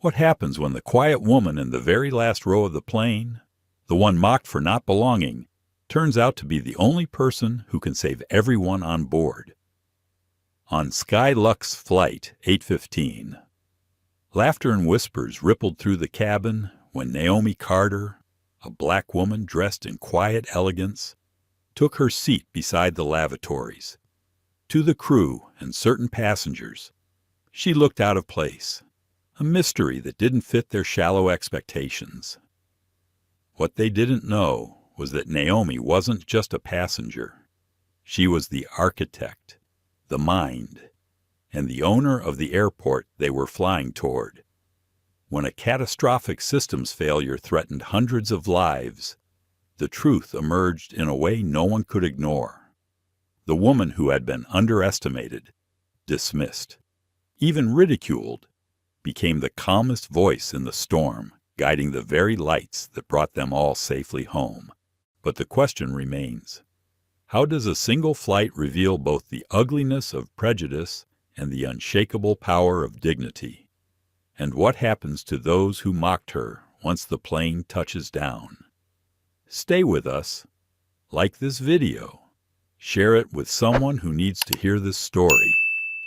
What happens when the quiet woman in the very last row of the plane, the one mocked for not belonging, turns out to be the only person who can save everyone on board? On Skylux Flight 815, laughter and whispers rippled through the cabin when Naomi Carter, a black woman dressed in quiet elegance, took her seat beside the lavatories. To the crew and certain passengers, she looked out of place, a mystery that didn't fit their shallow expectations. What they didn't know was that Naomi wasn't just a passenger. She was the architect, the mind, and the owner of the airport they were flying toward. When a catastrophic systems failure threatened hundreds of lives, the truth emerged in a way no one could ignore. The woman who had been underestimated, dismissed, even ridiculed, became the calmest voice in the storm, guiding the very lights that brought them all safely home. But the question remains, how does a single flight reveal both the ugliness of prejudice and the unshakable power of dignity? And what happens to those who mocked her once the plane touches down? Stay with us, like this video, share it with someone who needs to hear this story,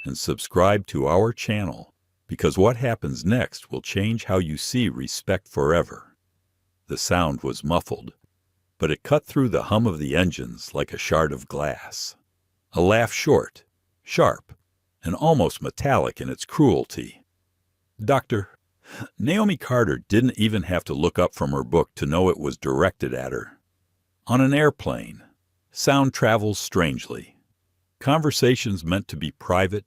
and subscribe to our channel, because what happens next will change how you see respect forever. The sound was muffled, but it cut through the hum of the engines like a shard of glass. A laugh short, sharp, and almost metallic in its cruelty. Naomi Carter didn't even have to look up from her book to know it was directed at her. On an airplane, sound travels strangely. Conversations meant to be private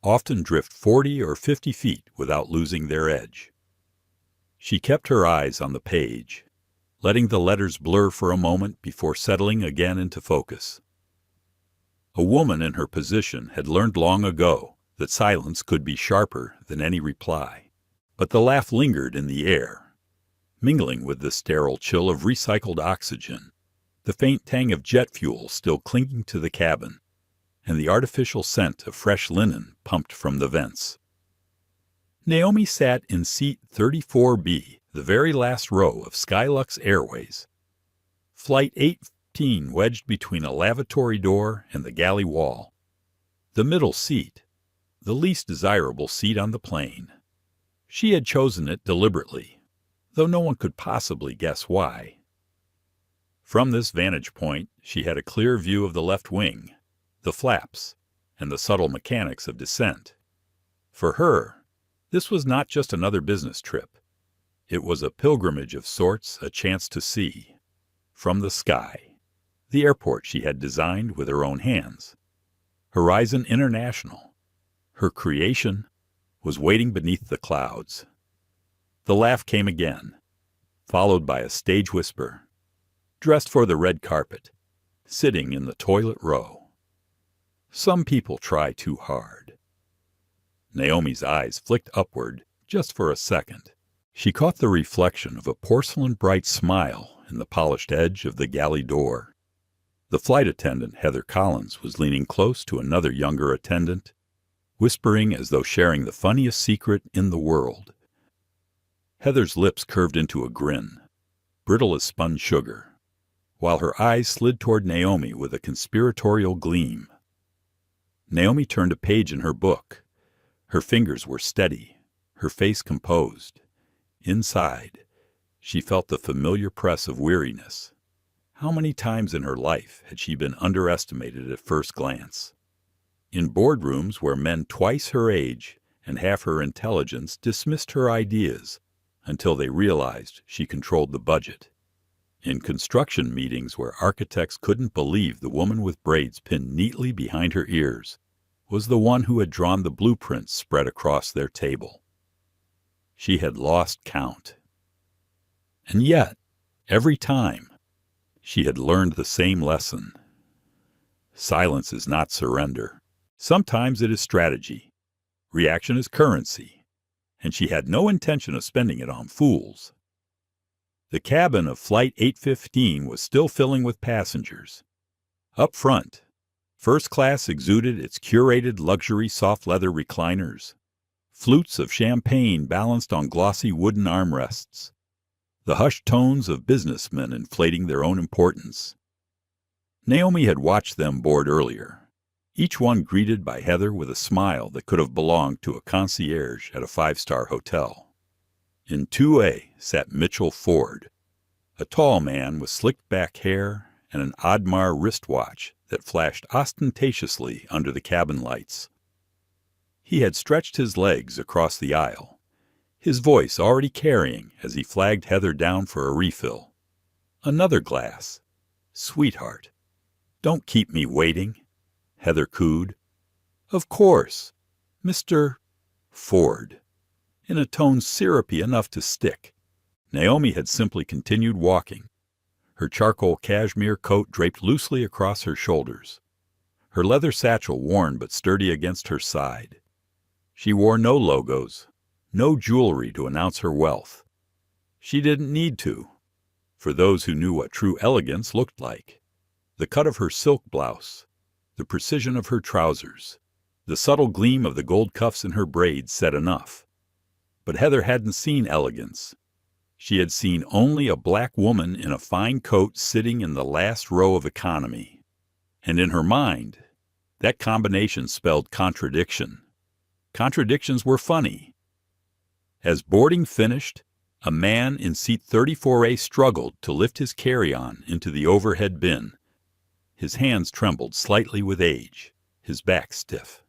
often drift 40 or 50 feet without losing their edge. She kept her eyes on the page, letting the letters blur for a moment before settling again into focus. A woman in her position had learned long ago that silence could be sharper than any reply, but the laugh lingered in the air, mingling with the sterile chill of recycled oxygen, the faint tang of jet fuel still clinging to the cabin, and the artificial scent of fresh linen pumped from the vents. Naomi sat in seat 34B, the very last row of Skylux Airways. Flight 815 wedged between a lavatory door and the galley wall. The middle seat, the least desirable seat on the plane. She had chosen it deliberately, though no one could possibly guess why. From this vantage point, she had a clear view of the left wing, the flaps, and the subtle mechanics of descent. For her, this was not just another business trip. It was a pilgrimage of sorts, a chance to see, from the sky, the airport she had designed with her own hands. Horizon International, her creation, was waiting beneath the clouds. The laugh came again, followed by a stage whisper, dressed for the red carpet, sitting in the toilet row. Some people try too hard. Naomi's eyes flicked upward just for a second. She caught the reflection of a porcelain-bright smile in the polished edge of the galley door. The flight attendant, Heather Collins, was leaning close to another younger attendant, whispering as though sharing the funniest secret in the world. Heather's lips curved into a grin, brittle as spun sugar, while her eyes slid toward Naomi with a conspiratorial gleam. Naomi turned a page in her book. Her fingers were steady, her face composed. Inside, she felt the familiar press of weariness. How many times in her life had she been underestimated at first glance? In boardrooms where men twice her age and half her intelligence dismissed her ideas until they realized she controlled the budget. In construction meetings where architects couldn't believe the woman with braids pinned neatly behind her ears was the one who had drawn the blueprints spread across their table. She had lost count. And yet, every time, she had learned the same lesson. Silence is not surrender. Sometimes it is strategy. Reaction is currency. And she had no intention of spending it on fools. The cabin of Flight 815 was still filling with passengers. Up front, first class exuded its curated luxury soft leather recliners, flutes of champagne balanced on glossy wooden armrests, the hushed tones of businessmen inflating their own importance. Naomi had watched them board earlier, each one greeted by Heather with a smile that could have belonged to a concierge at a five-star hotel. In 2A sat Mitchell Ford, a tall man with slicked-back hair and an Audemars wristwatch that flashed ostentatiously under the cabin lights. He had stretched his legs across the aisle, his voice already carrying as he flagged Heather down for a refill. "Another glass. Sweetheart, don't keep me waiting," Heather cooed. "Of course, Mr. Ford," in a tone syrupy enough to stick. Naomi had simply continued walking, her charcoal cashmere coat draped loosely across her shoulders, her leather satchel worn but sturdy against her side. She wore no logos, no jewelry to announce her wealth. She didn't need to, for those who knew what true elegance looked like. The cut of her silk blouse, the precision of her trousers, the subtle gleam of the gold cuffs in her braids said enough. But Heather hadn't seen elegance. She had seen only a black woman in a fine coat sitting in the last row of economy. And in her mind, that combination spelled contradiction. Contradictions were funny. As boarding finished, a man in seat 34A struggled to lift his carry-on into the overhead bin. His hands trembled slightly with age, his back stiff.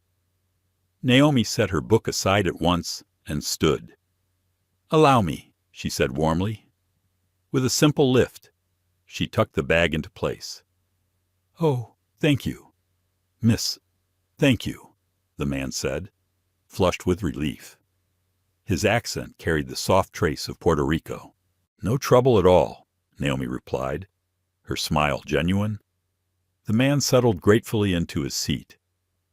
Naomi set her book aside at once and stood. "Allow me," she said warmly. With a simple lift, she tucked the bag into place. "Oh, thank you, Miss, thank you," the man said, flushed with relief. His accent carried the soft trace of Puerto Rico. "No trouble at all," Naomi replied, her smile genuine. The man settled gratefully into his seat.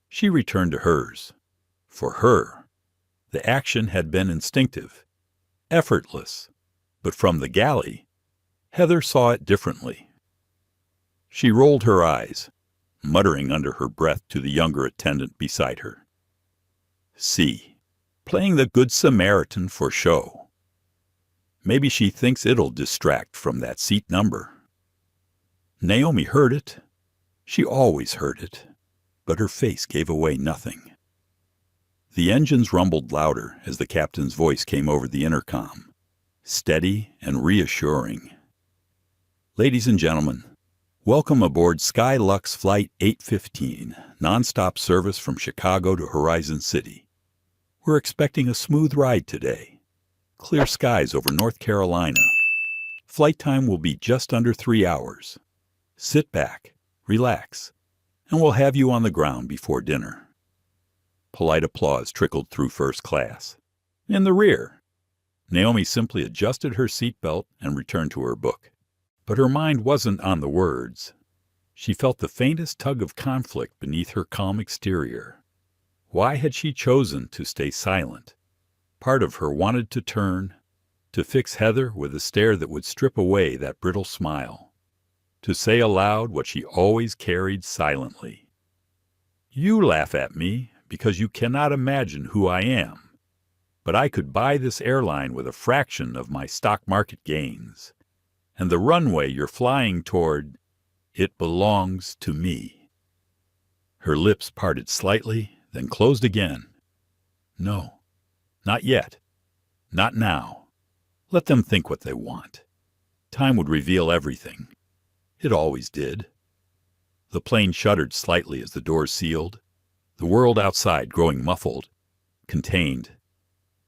She returned to hers. For her, the action had been instinctive, effortless, but from the galley, Heather saw it differently. She rolled her eyes, muttering under her breath to the younger attendant beside her. "See, playing the Good Samaritan for show. Maybe she thinks it'll distract from that seat number." Naomi heard it. She always heard it, but her face gave away nothing. The engines rumbled louder as the captain's voice came over the intercom, steady and reassuring. "Ladies and gentlemen, welcome aboard Skylux Flight 815, nonstop service from Chicago to Horizon City. We're expecting a smooth ride today. Clear skies over North Carolina. Flight time will be just under 3 hours. Sit back, relax, and we'll have you on the ground before dinner." Polite applause trickled through first class. In the rear, Naomi simply adjusted her seatbelt and returned to her book. But her mind wasn't on the words. She felt the faintest tug of conflict beneath her calm exterior. Why had she chosen to stay silent? Part of her wanted to turn, to fix Heather with a stare that would strip away that brittle smile, to say aloud what she always carried silently. "You laugh at me because you cannot imagine who I am, but I could buy this airline with a fraction of my stock market gains. And the runway you're flying toward, it belongs to me." Her lips parted slightly, then closed again. "No, not yet. Not now. Let them think what they want. Time would reveal everything. It always did." The plane shuddered slightly as the doors sealed, the world outside growing muffled, contained.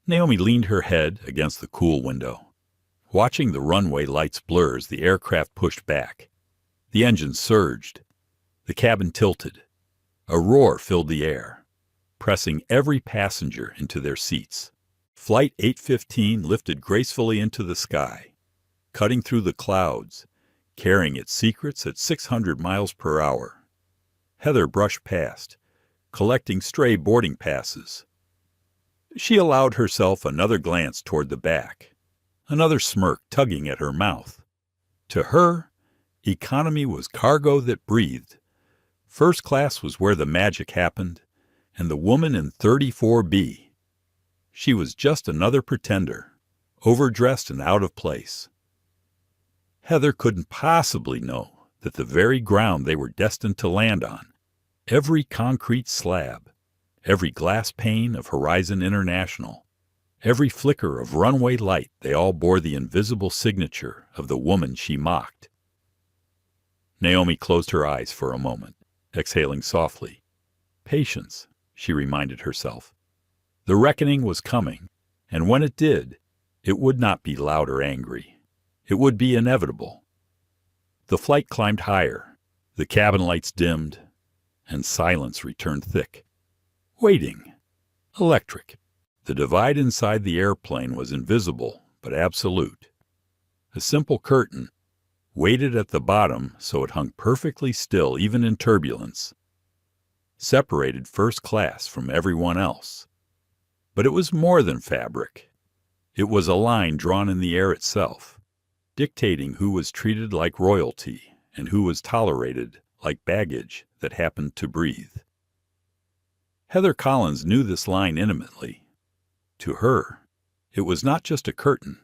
Naomi leaned her head against the cool window, watching the runway lights blur as the aircraft pushed back. The engines surged. The cabin tilted. A roar filled the air, pressing every passenger into their seats. Flight 815 lifted gracefully into the sky, cutting through the clouds, carrying its secrets at 600 miles per hour. Heather brushed past, collecting stray boarding passes. She allowed herself another glance toward the back, another smirk tugging at her mouth. To her, economy was cargo that breathed. First class was where the magic happened, and the woman in 34B. She was just another pretender, overdressed and out of place. Heather couldn't possibly know that the very ground they were destined to land on, every concrete slab, every glass pane of Horizon International, every flicker of runway light, they all bore the invisible signature of the woman she mocked. Naomi closed her eyes for a moment, exhaling softly. Patience, she reminded herself. The reckoning was coming, and when it did, it would not be loud or angry. It would be inevitable. The flight climbed higher, the cabin lights dimmed, and silence returned thick. Waiting. Electric. The divide inside the airplane was invisible, but absolute. A simple curtain, weighted at the bottom so it hung perfectly still even in turbulence, separated first class from everyone else. But it was more than fabric. It was a line drawn in the air itself, dictating who was treated like royalty and who was tolerated like baggage that happened to breathe. Heather Collins knew this line intimately. To her, it was not just a curtain,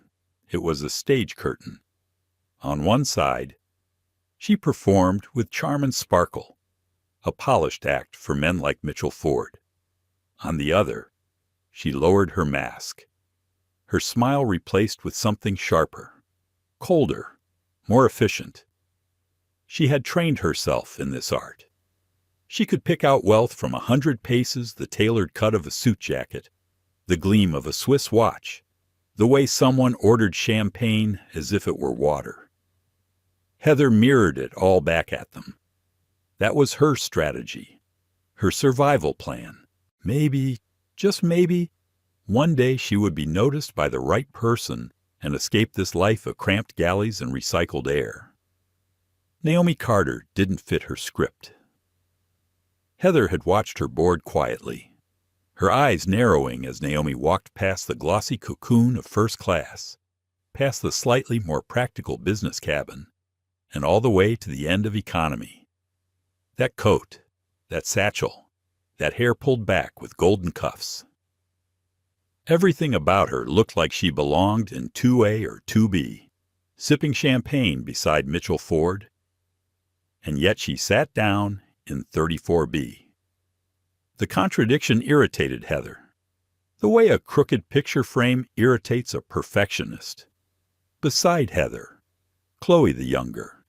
it was a stage curtain. On one side, she performed with charm and sparkle, a polished act for men like Mitchell Ford. On the other, she lowered her mask, her smile replaced with something sharper, colder, more efficient. She had trained herself in this art. She could pick out wealth from 100 paces, the tailored cut of a suit jacket, the gleam of a Swiss watch, the way someone ordered champagne as if it were water. Heather mirrored it all back at them. That was her strategy, her survival plan. Maybe, just maybe, one day she would be noticed by the right person and escape this life of cramped galleys and recycled air. Naomi Carter didn't fit her script. Heather had watched her board quietly, her eyes narrowing as Naomi walked past the glossy cocoon of first class, past the slightly more practical business cabin, and all the way to the end of economy. That coat, that satchel, that hair pulled back with golden cuffs. Everything about her looked like she belonged in 2A or 2B, sipping champagne beside Mitchell Ford, and yet she sat down in 34B. The contradiction irritated Heather, the way a crooked picture frame irritates a perfectionist. Beside Heather, Chloe the younger,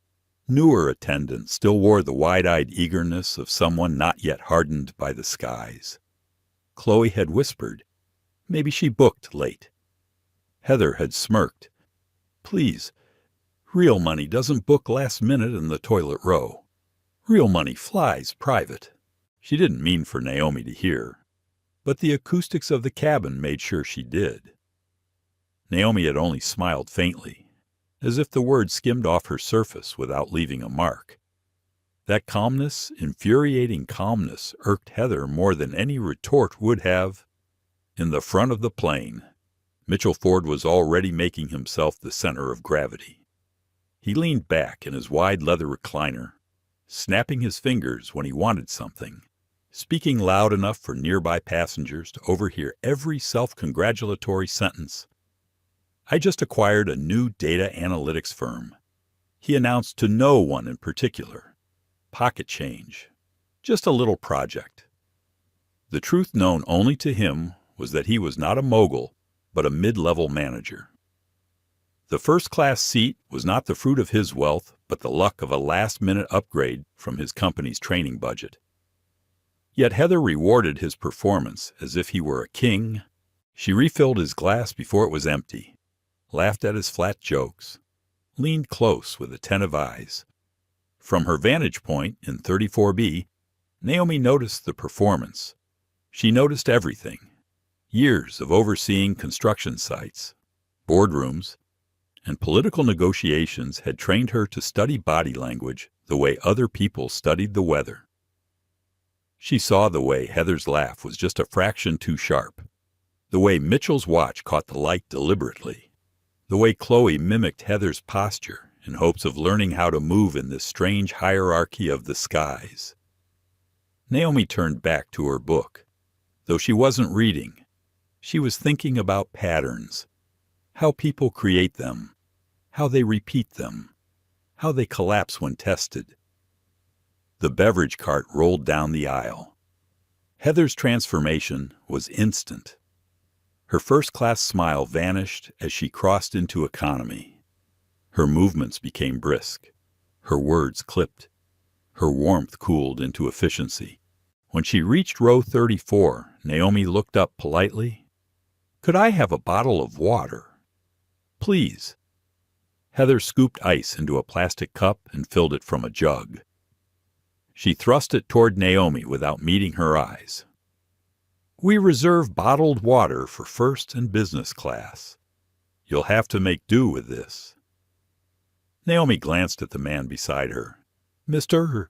newer attendant still wore the wide-eyed eagerness of someone not yet hardened by the skies. Chloe had whispered, maybe she booked late. Heather had smirked. Please, real money doesn't book last minute in the toilet row. Real money flies private. She didn't mean for Naomi to hear, but the acoustics of the cabin made sure she did. Naomi had only smiled faintly, as if the words skimmed off her surface without leaving a mark. That calmness, infuriating calmness, irked Heather more than any retort would have. In the front of the plane, Mitchell Ford was already making himself the center of gravity. He leaned back in his wide leather recliner, snapping his fingers when he wanted something, speaking loud enough for nearby passengers to overhear every self-congratulatory sentence. I just acquired a new data analytics firm. He announced to no one in particular. Pocket change. Just a little project. The truth known only to him was that he was not a mogul, but a mid-level manager. The first-class seat was not the fruit of his wealth, but the luck of a last-minute upgrade from his company's training budget. Yet Heather rewarded his performance as if he were a king. She refilled his glass before it was empty, laughed at his flat jokes, leaned close with attentive eyes. From her vantage point in 34B, Naomi noticed the performance. She noticed everything. Years of overseeing construction sites, boardrooms, and political negotiations had trained her to study body language the way other people studied the weather. She saw the way Heather's laugh was just a fraction too sharp, the way Mitchell's watch caught the light deliberately, the way Chloe mimicked Heather's posture in hopes of learning how to move in this strange hierarchy of the skies. Naomi turned back to her book. Though she wasn't reading, She was thinking about patterns, how people create them, how they repeat them, how they collapse when tested. The beverage cart rolled down the aisle. Heather's transformation was instant. Her first-class smile vanished as she crossed into economy. Her movements became brisk. Her words clipped. Her warmth cooled into efficiency. When she reached row 34, Naomi looked up politely. "Could I have a bottle of water?" "Please." Heather scooped ice into a plastic cup and filled it from a jug. She thrust it toward Naomi without meeting her eyes. "We reserve bottled water for first and business class. You'll have to make do with this." Naomi glanced at the man beside her. "Mr.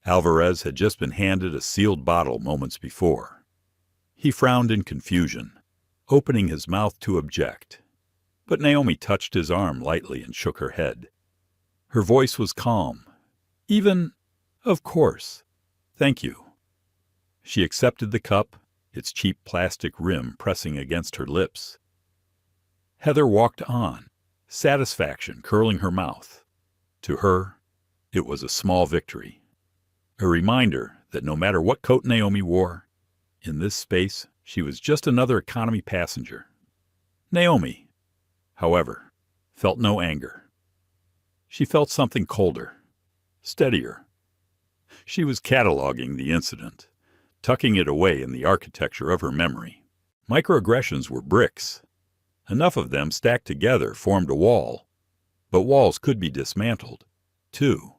Alvarez had just been handed a sealed bottle moments before. He frowned in confusion, opening his mouth to object. But Naomi touched his arm lightly and shook her head. Her voice was calm. "Of course. Thank you." She accepted the cup, its cheap plastic rim pressing against her lips. Heather walked on, satisfaction curling her mouth. To her, it was a small victory. A reminder that no matter what coat Naomi wore, in this space she was just another economy passenger. Naomi, however, felt no anger. She felt something colder, steadier. She was cataloging the incident, tucking it away in the architecture of her memory. Microaggressions were bricks. Enough of them stacked together formed a wall, but walls could be dismantled, too.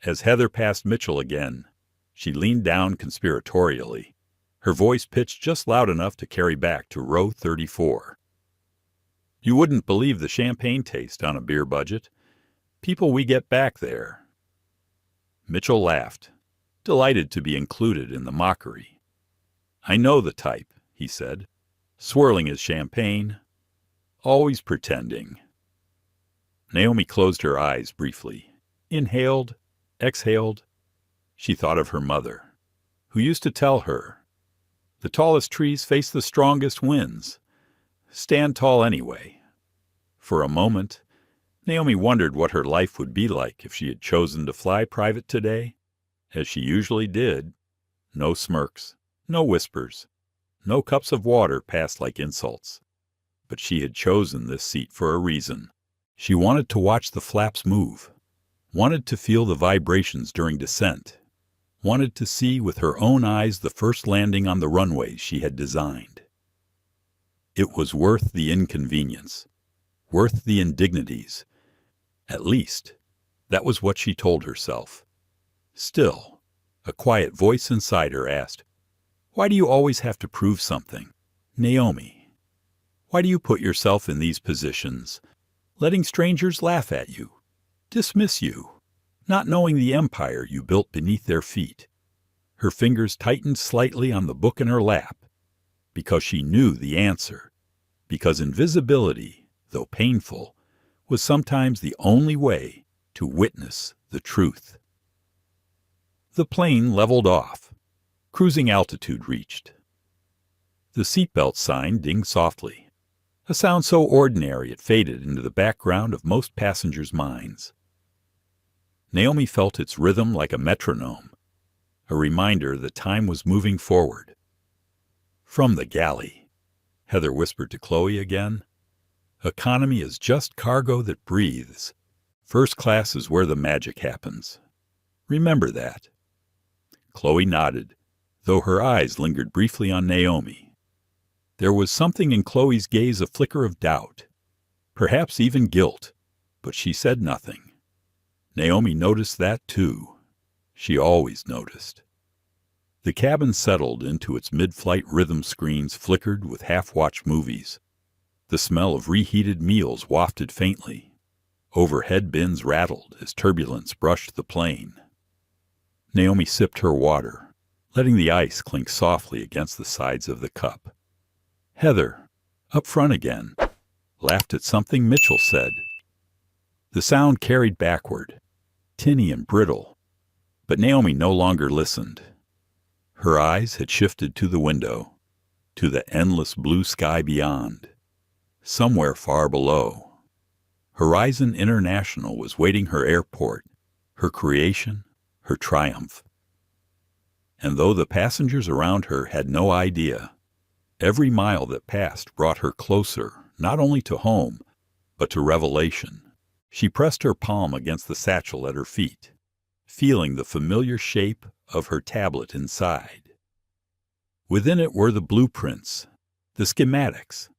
As Heather passed Mitchell again, she leaned down conspiratorially, her voice pitched just loud enough to carry back to row 34. "You wouldn't believe the champagne taste on a beer budget. People we get back there." Mitchell laughed, delighted to be included in the mockery. "I know the type," he said, swirling his champagne, "always pretending." Naomi closed her eyes briefly, inhaled, exhaled. She thought of her mother, who used to tell her, "The tallest trees face the strongest winds. Stand tall anyway." For a moment, Naomi wondered what her life would be like if she had chosen to fly private today, as she usually did. No smirks, no whispers, no cups of water passed like insults. But she had chosen this seat for a reason. She wanted to watch the flaps move, wanted to feel the vibrations during descent, wanted to see with her own eyes the first landing on the runways she had designed. It was worth the inconvenience, worth the indignities. At least, that was what she told herself. Still, a quiet voice inside her asked, "Why do you always have to prove something, Naomi? Why do you put yourself in these positions, letting strangers laugh at you, dismiss you, not knowing the empire you built beneath their feet?" Her fingers tightened slightly on the book in her lap, because she knew the answer, because invisibility, though painful, was sometimes the only way to witness the truth. The plane leveled off. Cruising altitude reached. The seatbelt sign dinged softly, a sound so ordinary it faded into the background of most passengers' minds. Naomi felt its rhythm like a metronome, a reminder that time was moving forward. "From the galley," Heather whispered to Chloe again. "Economy is just cargo that breathes. First class is where the magic happens. Remember that." Chloe nodded, though her eyes lingered briefly on Naomi. There was something in Chloe's gaze, a flicker of doubt, perhaps even guilt, but she said nothing. Naomi noticed that too. She always noticed. The cabin settled into its mid-flight rhythm screens flickered with half-watched movies. The smell of reheated meals wafted faintly. Overhead bins rattled as turbulence brushed the plane. Naomi sipped her water, letting the ice clink softly against the sides of the cup. Heather, up front again, laughed at something Mitchell said. The sound carried backward, tinny and brittle, but Naomi no longer listened. Her eyes had shifted to the window, to the endless blue sky beyond. Somewhere far below, Horizon International was waiting her airport, her creation, her triumph. And though the passengers around her had no idea, every mile that passed brought her closer, not only to home, but to revelation. She pressed her palm against the satchel at her feet, feeling the familiar shape of her tablet inside. Within it were the blueprints, the schematics,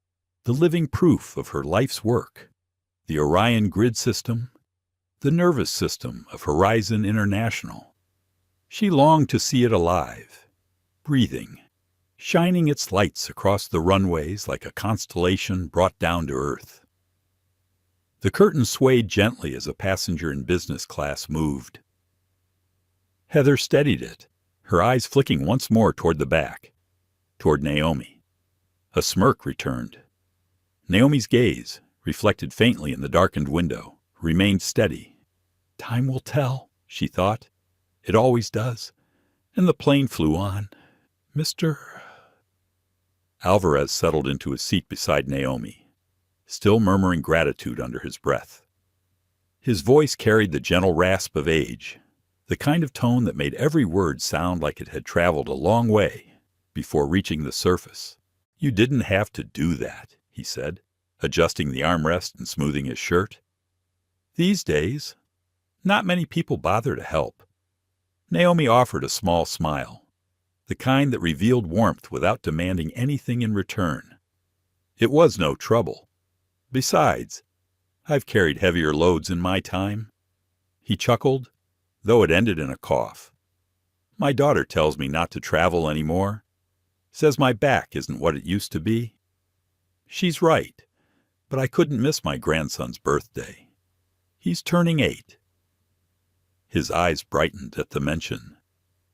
the living proof of her life's work, the Orion grid system, the nervous system of Horizon International. She longed to see it alive, breathing, shining its lights across the runways like a constellation brought down to Earth. The curtain swayed gently as a passenger in business class moved. Heather steadied it, her eyes flicking once more toward the back, toward Naomi. A smirk returned. Naomi's gaze, reflected faintly in the darkened window, remained steady. Time will tell, she thought. It always does. And the plane flew on. Mr. Alvarez settled into his seat beside Naomi, still murmuring gratitude under his breath. His voice carried the gentle rasp of age, the kind of tone that made every word sound like it had traveled a long way before reaching the surface. You didn't have to do that, he said, adjusting the armrest and smoothing his shirt. These days, not many people bother to help. Naomi offered a small smile, the kind that revealed warmth without demanding anything in return. It was no trouble. Besides, I've carried heavier loads in my time. He chuckled, though it ended in a cough. My daughter tells me not to travel anymore, says my back isn't what it used to be. She's right, but I couldn't miss my grandson's birthday. He's turning 8. His eyes brightened at the mention,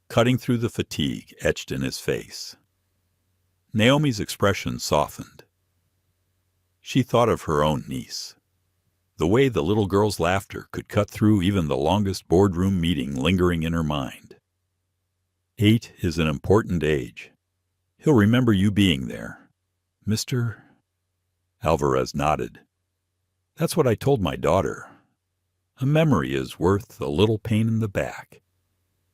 cutting through the fatigue etched in his face. Naomi's expression softened. She thought of her own niece. The way the little girl's laughter could cut through even the longest boardroom meeting lingering in her mind. 8 is an important age. He'll remember you being there. Mr. Alvarez nodded. That's what I told my daughter. A memory is worth a little pain in the back.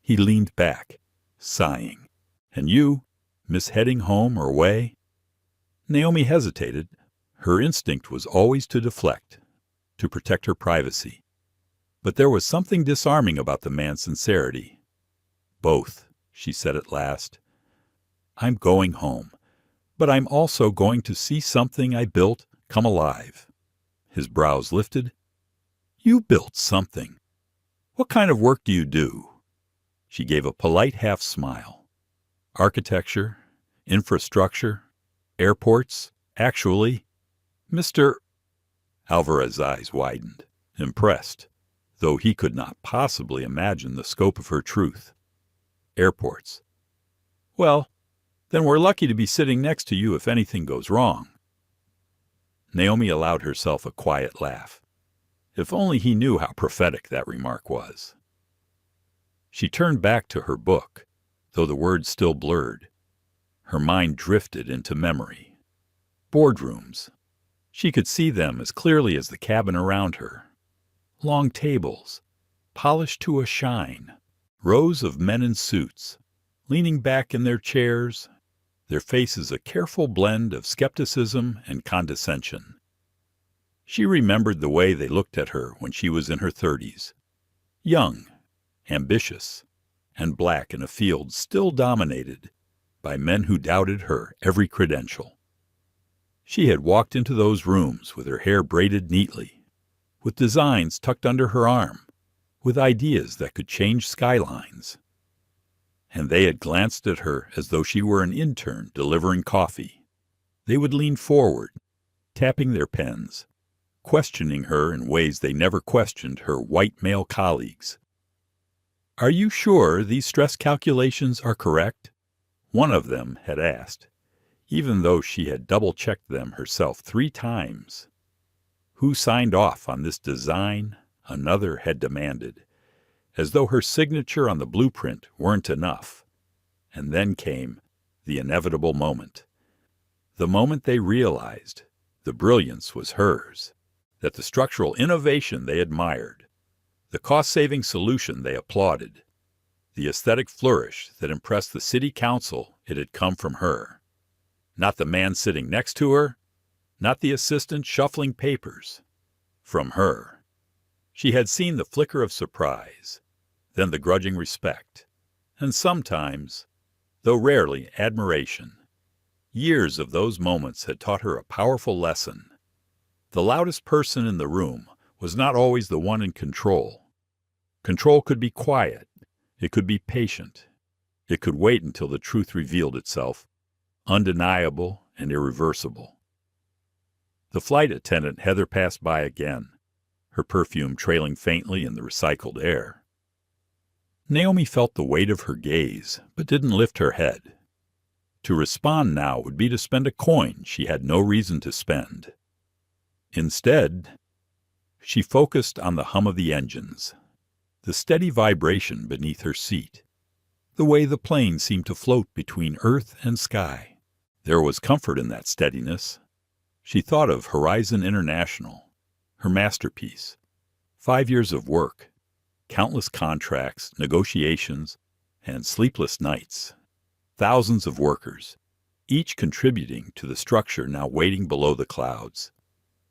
He leaned back, sighing. And you, miss heading home or away? Naomi hesitated. Her instinct was always to deflect, to protect her privacy. But there was something disarming about the man's sincerity. Both, she said at last. I'm going home, but I'm also going to see something I built come alive. His brows lifted. You built something. What kind of work do you do? She gave a polite half-smile. Architecture, infrastructure, airports, actually. Mr. Alvarez's eyes widened, impressed, though he could not possibly imagine the scope of her truth. Airports. Well, then we're lucky to be sitting next to you if anything goes wrong. Naomi allowed herself a quiet laugh. If only he knew how prophetic that remark was. She turned back to her book, though the words still blurred. Her mind drifted into memory. Boardrooms. She could see them as clearly as the cabin around her. Long tables, polished to a shine. Rows of men in suits, leaning back in their chairs, their faces a careful blend of skepticism and condescension. She remembered the way they looked at her when she was in her 30s. Young, ambitious, and black in a field still dominated by men who doubted her every credential. She had walked into those rooms with her hair braided neatly, with designs tucked under her arm, with ideas that could change skylines. And they had glanced at her as though she were an intern delivering coffee. They would lean forward, tapping their pens, questioning her in ways they never questioned her white male colleagues. Are you sure these stress calculations are correct? One of them had asked, even though she had double-checked them herself 3 times. Who signed off on this design? Another had demanded, as though her signature on the blueprint weren't enough. And then came the inevitable moment. The moment they realized the brilliance was hers, that the structural innovation they admired, the cost-saving solution they applauded, the aesthetic flourish that impressed the city council, it had come from her. Not the man sitting next to her, not the assistant shuffling papers. From her. She had seen the flicker of surprise, then the grudging respect, and sometimes, though rarely, admiration. Years of those moments had taught her a powerful lesson. The loudest person in the room was not always the one in control. Control could be quiet. It could be patient. It could wait until the truth revealed itself, undeniable and irreversible. The flight attendant Heather passed by again, her perfume trailing faintly in the recycled air. Naomi felt the weight of her gaze, but didn't lift her head. To respond now would be to spend a coin she had no reason to spend. Instead, she focused on the hum of the engines, the steady vibration beneath her seat, the way the plane seemed to float between earth and sky. There was comfort in that steadiness. She thought of Horizon International, her masterpiece. 5 years of work, countless contracts, negotiations, and sleepless nights. Thousands of workers, each contributing to the structure now waiting below the clouds.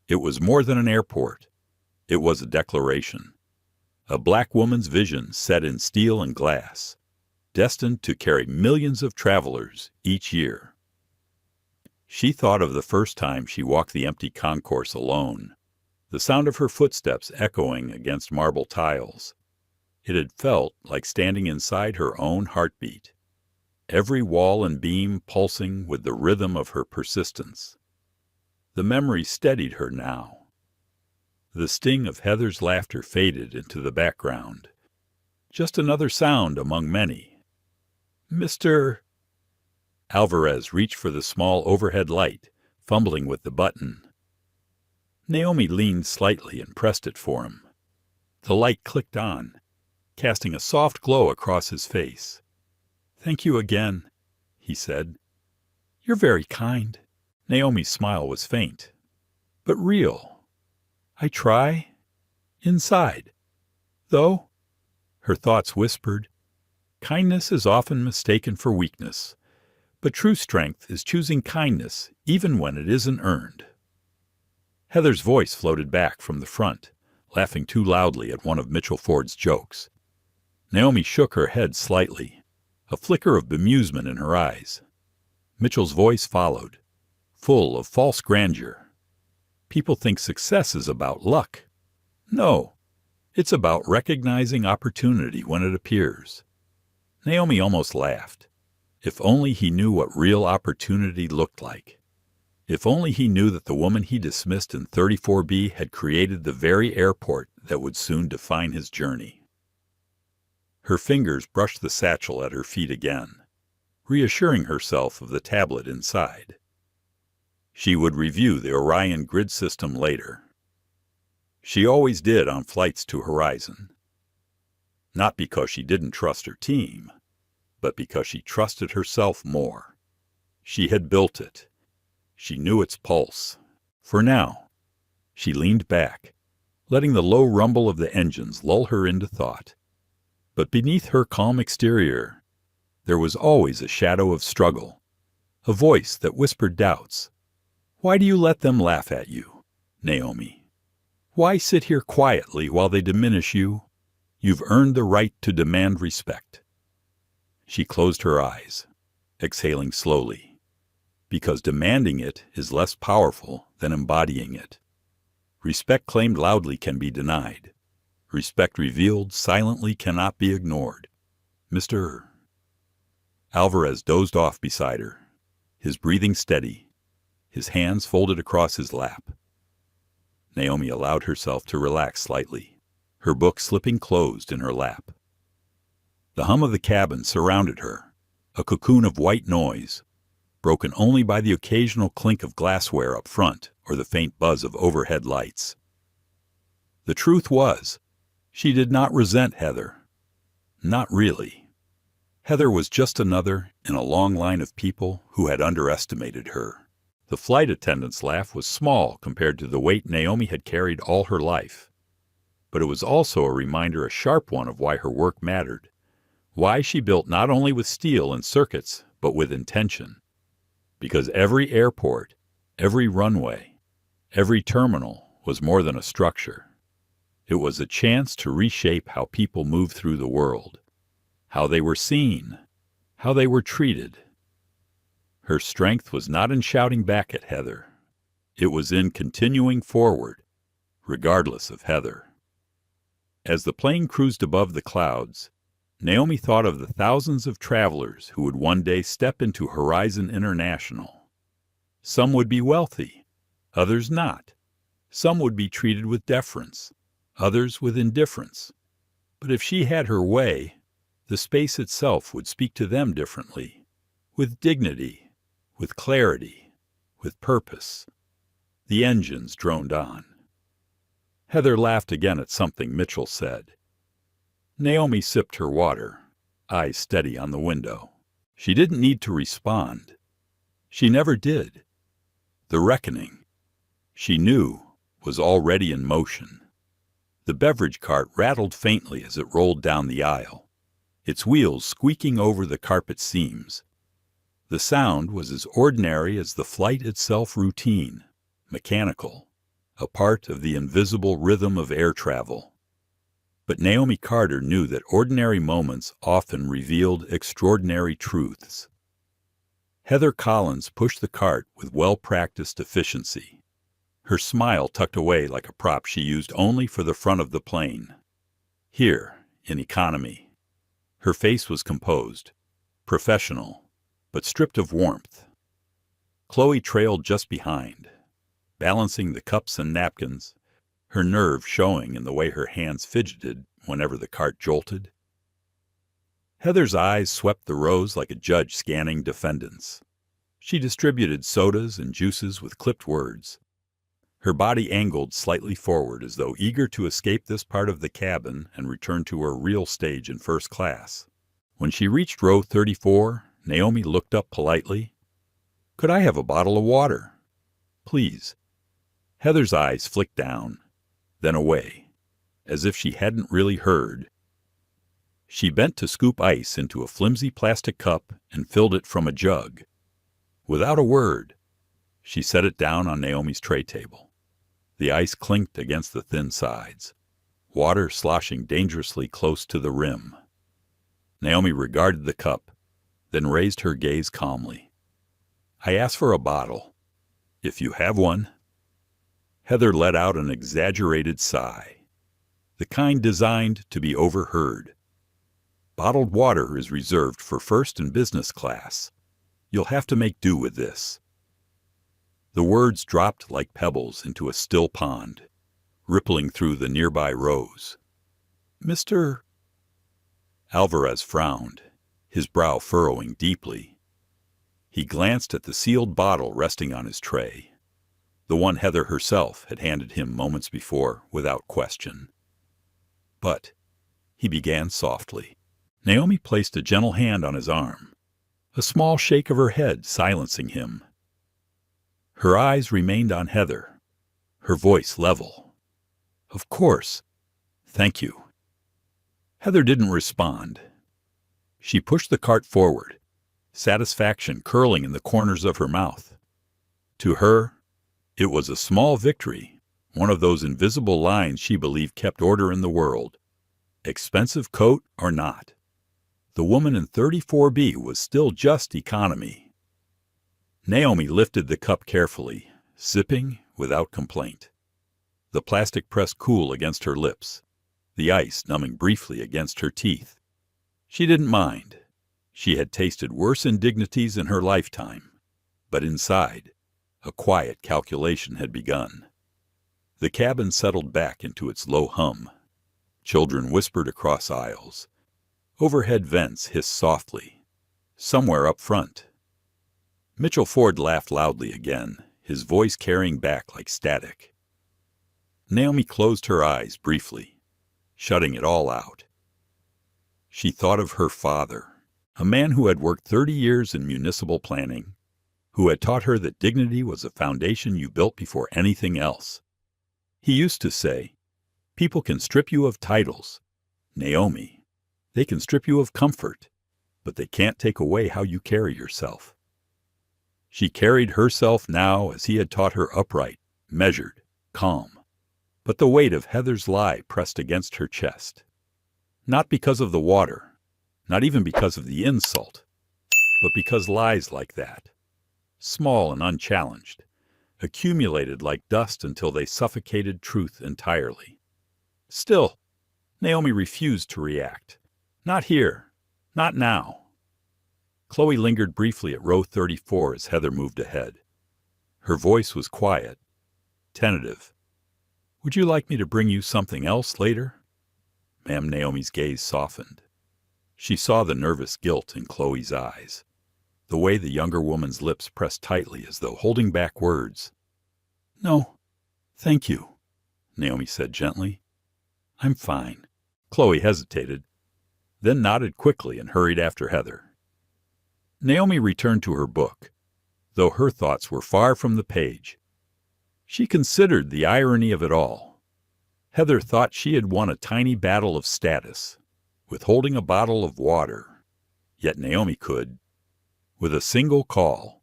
It was more than an airport. It was a declaration. A black woman's vision set in steel and glass, destined to carry millions of travelers each year. She thought of the first time she walked the empty concourse alone, the sound of her footsteps echoing against marble tiles. It had felt like standing inside her own heartbeat, every wall and beam pulsing with the rhythm of her persistence. The memory steadied her now. The sting of Heather's laughter faded into the background. Just another sound among many. Mr. Alvarez reached for the small overhead light, fumbling with the button. Naomi leaned slightly and pressed it for him. The light clicked on, casting a soft glow across his face. "Thank you again," he said. "You're very kind." Naomi's smile was faint, but real. "I try. Inside. Though," her thoughts whispered, "kindness is often mistaken for weakness, but true strength is choosing kindness even when it isn't earned." Heather's voice floated back from the front, laughing too loudly at one of Mitchell Ford's jokes. Naomi shook her head slightly, a flicker of bemusement in her eyes. Mitchell's voice followed, full of false grandeur. "People think success is about luck. No, it's about recognizing opportunity when it appears." Naomi almost laughed. If only he knew what real opportunity looked like. If only he knew that the woman he dismissed in 34B had created the very airport that would soon define his journey. Her fingers brushed the satchel at her feet again, reassuring herself of the tablet inside. She would review the Orion grid system later. She always did on flights to Horizon. Not because she didn't trust her team, but because she trusted herself more. She had built it. She knew its pulse. For now, she leaned back, letting the low rumble of the engines lull her into thought. But beneath her calm exterior, there was always a shadow of struggle, a voice that whispered doubts. "Why do you let them laugh at you, Naomi? Why sit here quietly while they diminish you? You've earned the right to demand respect." She closed her eyes, exhaling slowly, because demanding it is less powerful than embodying it. Respect claimed loudly can be denied. Respect revealed silently cannot be ignored. Mr. Alvarez dozed off beside her, his breathing steady, his hands folded across his lap. Naomi allowed herself to relax slightly, her book slipping closed in her lap. The hum of the cabin surrounded her, a cocoon of white noise, broken only by the occasional clink of glassware up front or the faint buzz of overhead lights. The truth was, she did not resent Heather. Not really. Heather was just another in a long line of people who had underestimated her. The flight attendant's laugh was small compared to the weight Naomi had carried all her life. But it was also a reminder, a sharp one, of why her work mattered. Why she built not only with steel and circuits, but with intention. Because every airport, every runway, every terminal was more than a structure. It was a chance to reshape how people moved through the world, how they were seen, how they were treated. Her strength was not in shouting back at Heather. It was in continuing forward, regardless of Heather. As the plane cruised above the clouds, Naomi thought of the thousands of travelers who would one day step into Horizon International. Some would be wealthy, others not. Some would be treated with deference, others with indifference. But if she had her way, the space itself would speak to them differently, with dignity, with clarity, with purpose. The engines droned on. Heather laughed again at something Mitchell said. Naomi sipped her water, eyes steady on the window. She didn't need to respond. She never did. The reckoning, she knew, was already in motion. The beverage cart rattled faintly as it rolled down the aisle, its wheels squeaking over the carpet seams. The sound was as ordinary as the flight itself, routine, mechanical, a part of the invisible rhythm of air travel. But Naomi Carter knew that ordinary moments often revealed extraordinary truths. Heather Collins pushed the cart with well-practiced efficiency, her smile tucked away like a prop she used only for the front of the plane. Here, in economy, her face was composed, professional, but stripped of warmth. Chloe trailed just behind, balancing the cups and napkins, her nerve showing in the way her hands fidgeted whenever the cart jolted. Heather's eyes swept the rows like a judge scanning defendants. She distributed sodas and juices with clipped words. Her body angled slightly forward as though eager to escape this part of the cabin and return to her real stage in first class. When she reached row 34, Naomi looked up politely. "Could I have a bottle of water?" "Please." Heather's eyes flicked down, then away, as if she hadn't really heard. She bent to scoop ice into a flimsy plastic cup and filled it from a jug. Without a word, she set it down on Naomi's tray table. The ice clinked against the thin sides, water sloshing dangerously close to the rim. Naomi regarded the cup, then raised her gaze calmly. "I asked for a bottle. If you have one." Heather let out an exaggerated sigh, the kind designed to be overheard. "Bottled water is reserved for first and business class. You'll have to make do with this." The words dropped like pebbles into a still pond, rippling through the nearby rows. "Mr. Alvarez frowned, his brow furrowing deeply. He glanced at the sealed bottle resting on his tray, the one Heather herself had handed him moments before without question. "But," he began softly. Naomi placed a gentle hand on his arm, a small shake of her head silencing him. Her eyes remained on Heather, her voice level. "Of course. Thank you." Heather didn't respond. She pushed the cart forward, satisfaction curling in the corners of her mouth. To her, it was a small victory, one of those invisible lines she believed kept order in the world. Expensive coat or not, the woman in 34B was still just economy. Naomi lifted the cup carefully, sipping without complaint. The plastic pressed cool against her lips, the ice numbing briefly against her teeth. She didn't mind. She had tasted worse indignities in her lifetime. But inside, a quiet calculation had begun. The cabin settled back into its low hum. Children whispered across aisles. Overhead vents hissed softly. Somewhere up front, Mitchell Ford laughed loudly again, his voice carrying back like static. Naomi closed her eyes briefly, shutting it all out. She thought of her father, a man who had worked 30 years in municipal planning, who had taught her that dignity was a foundation you built before anything else. He used to say, "People can strip you of titles. Naomi, they can strip you of comfort, but they can't take away how you carry yourself." She carried herself now as he had taught her, upright, measured, calm. But the weight of Heather's lie pressed against her chest. Not because of the water, not even because of the insult, but because lies like that, small and unchallenged, accumulated like dust until they suffocated truth entirely. Still, Naomi refused to react. Not here, not now. Chloe lingered briefly at row 34 as Heather moved ahead. Her voice was quiet, tentative. "Would you like me to bring you something else later?" Ma'am Naomi's gaze softened. She saw the nervous guilt in Chloe's eyes, the way the younger woman's lips pressed tightly as though holding back words. "No, thank you," Naomi said gently. "I'm fine." Chloe hesitated, then nodded quickly and hurried after Heather. Naomi returned to her book, though her thoughts were far from the page. She considered the irony of it all. Heather thought she had won a tiny battle of status, withholding a bottle of water, yet Naomi could, with a single call,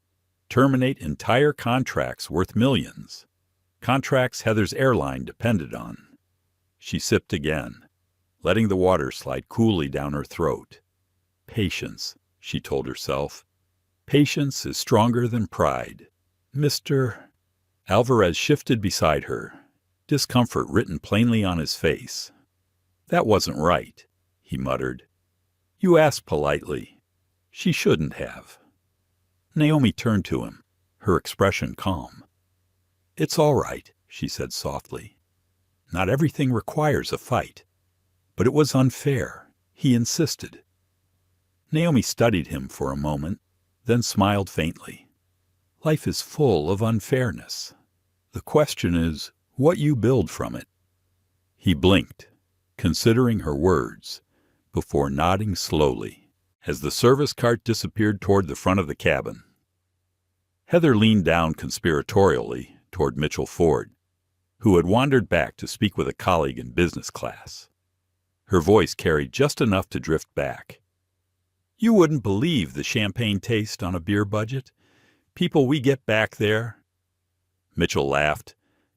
terminate entire contracts worth millions, contracts Heather's airline depended on. She sipped again, letting the water slide coolly down her throat. Patience, she told herself. Patience is stronger than pride. Mr. Alvarez shifted beside her, discomfort written plainly on his face. "That wasn't right," he muttered. "You asked politely. She shouldn't have." Naomi turned to him, her expression calm. "It's all right," she said softly. "Not everything requires a fight. But it was unfair. He insisted." Naomi studied him for a moment, then smiled faintly. "Life is full of unfairness. The question is what you build from it." He blinked, considering her words, before nodding slowly as the service cart disappeared toward the front of the cabin. Heather leaned down conspiratorially toward Mitchell Ford, who had wandered back to speak with a colleague in business class. Her voice carried just enough to drift back. "You wouldn't believe the champagne taste on a beer budget. People we get back there." Mitchell laughed,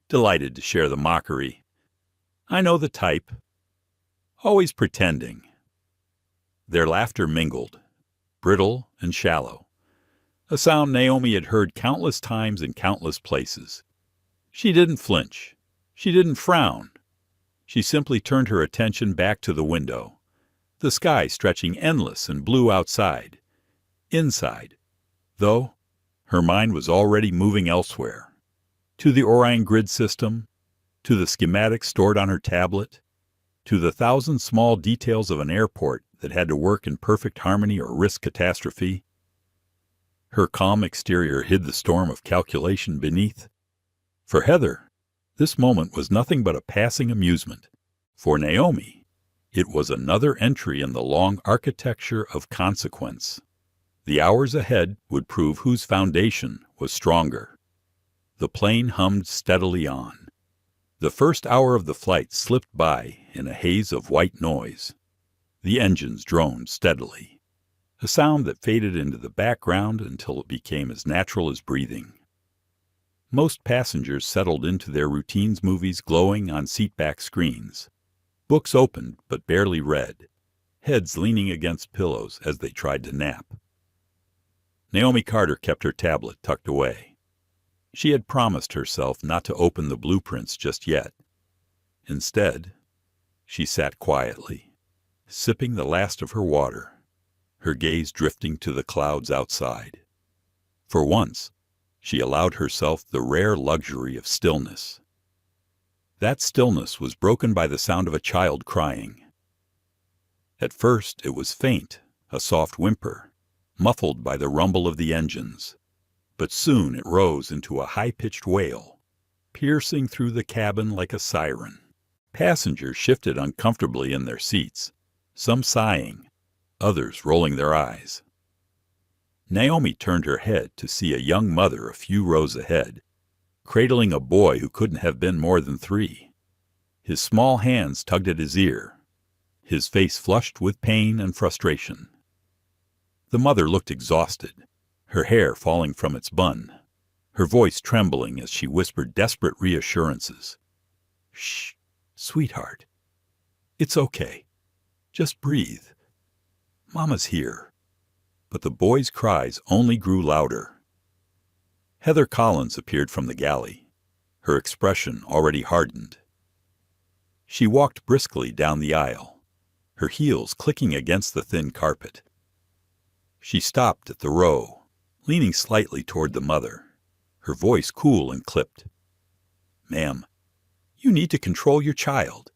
delighted to share the mockery. "I know the type. Always pretending." Their laughter mingled, brittle and shallow, a sound Naomi had heard countless times in countless places. She didn't flinch. She didn't frown. She simply turned her attention back to the window, the sky stretching endless and blue outside. Inside, though, her mind was already moving elsewhere, to the Orion grid system, to the schematics stored on her tablet, to the thousand small details of an airport that had to work in perfect harmony or risk catastrophe. Her calm exterior hid the storm of calculation beneath. For Heather, this moment was nothing but a passing amusement. For Naomi, it was another entry in the long architecture of consequence. The hours ahead would prove whose foundation was stronger. The plane hummed steadily on. The first hour of the flight slipped by in a haze of white noise. The engines droned steadily, a sound that faded into the background until it became as natural as breathing. Most passengers settled into their routines, movies glowing on seatback screens, books opened but barely read, heads leaning against pillows as they tried to nap. Naomi Carter kept her tablet tucked away. She had promised herself not to open the blueprints just yet. Instead, she sat quietly, sipping the last of her water, her gaze drifting to the clouds outside. For once, she allowed herself the rare luxury of stillness. That stillness was broken by the sound of a child crying. At first it was faint, a soft whimper, muffled by the rumble of the engines. But soon it rose into a high-pitched wail, piercing through the cabin like a siren. Passengers shifted uncomfortably in their seats, some sighing, others rolling their eyes. Naomi turned her head to see a young mother a few rows ahead, cradling a boy who couldn't have been more than 3. His small hands tugged at his ear, his face flushed with pain and frustration. The mother looked exhausted, her hair falling from its bun, her voice trembling as she whispered desperate reassurances. "Shh, sweetheart. It's okay. Just breathe. Mama's here." But the boy's cries only grew louder. Heather Collins appeared from the galley, her expression already hardened. She walked briskly down the aisle, her heels clicking against the thin carpet. She stopped at the row, leaning slightly toward the mother, her voice cool and clipped. "Ma'am, you need to control your child.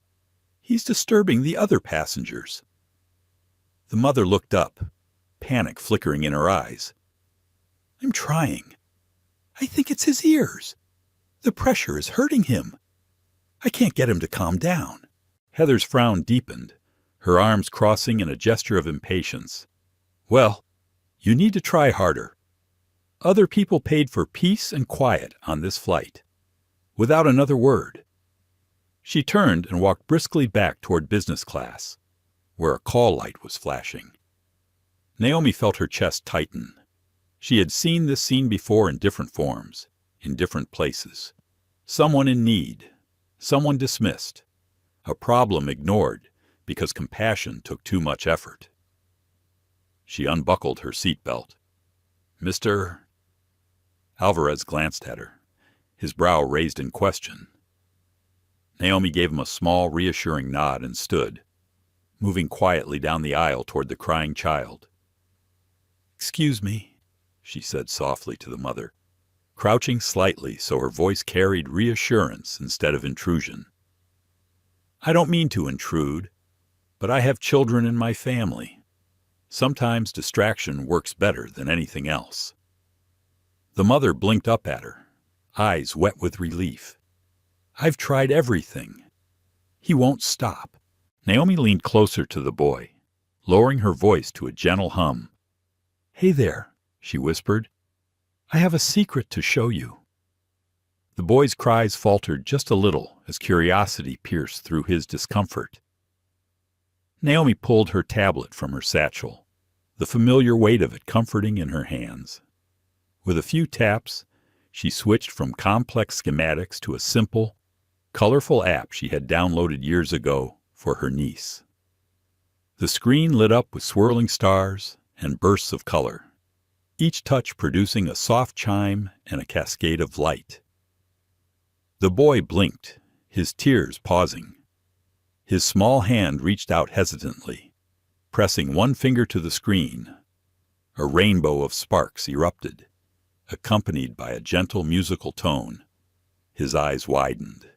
He's disturbing the other passengers." The mother looked up, panic flickering in her eyes. "I'm trying. I think it's his ears. The pressure is hurting him. I can't get him to calm down." Heather's frown deepened, her arms crossing in a gesture of impatience. "Well, you need to try harder. Other people paid for peace and quiet on this flight." Without another word, she turned and walked briskly back toward business class, where a call light was flashing. Naomi felt her chest tighten. She had seen this scene before in different forms, in different places. Someone in need, someone dismissed, a problem ignored because compassion took too much effort. She unbuckled her seatbelt. "Mr. Alvarez glanced at her, his brow raised in question. Naomi gave him a small, reassuring nod and stood, moving quietly down the aisle toward the crying child. "Excuse me," she said softly to the mother, crouching slightly so her voice carried reassurance instead of intrusion. "I don't mean to intrude, but I have children in my family. Sometimes distraction works better than anything else." The mother blinked up at her, eyes wet with relief. "I've tried everything. He won't stop." Naomi leaned closer to the boy, lowering her voice to a gentle hum. "Hey there," she whispered. "I have a secret to show you." The boy's cries faltered just a little as curiosity pierced through his discomfort. Naomi pulled her tablet from her satchel, the familiar weight of it comforting in her hands. With a few taps, she switched from complex schematics to a simple, colorful app she had downloaded years ago for her niece. The screen lit up with swirling stars and bursts of color, each touch producing a soft chime and a cascade of light. The boy blinked, his tears pausing. His small hand reached out hesitantly, pressing one finger to the screen. A rainbow of sparks erupted, accompanied by a gentle musical tone. His eyes widened,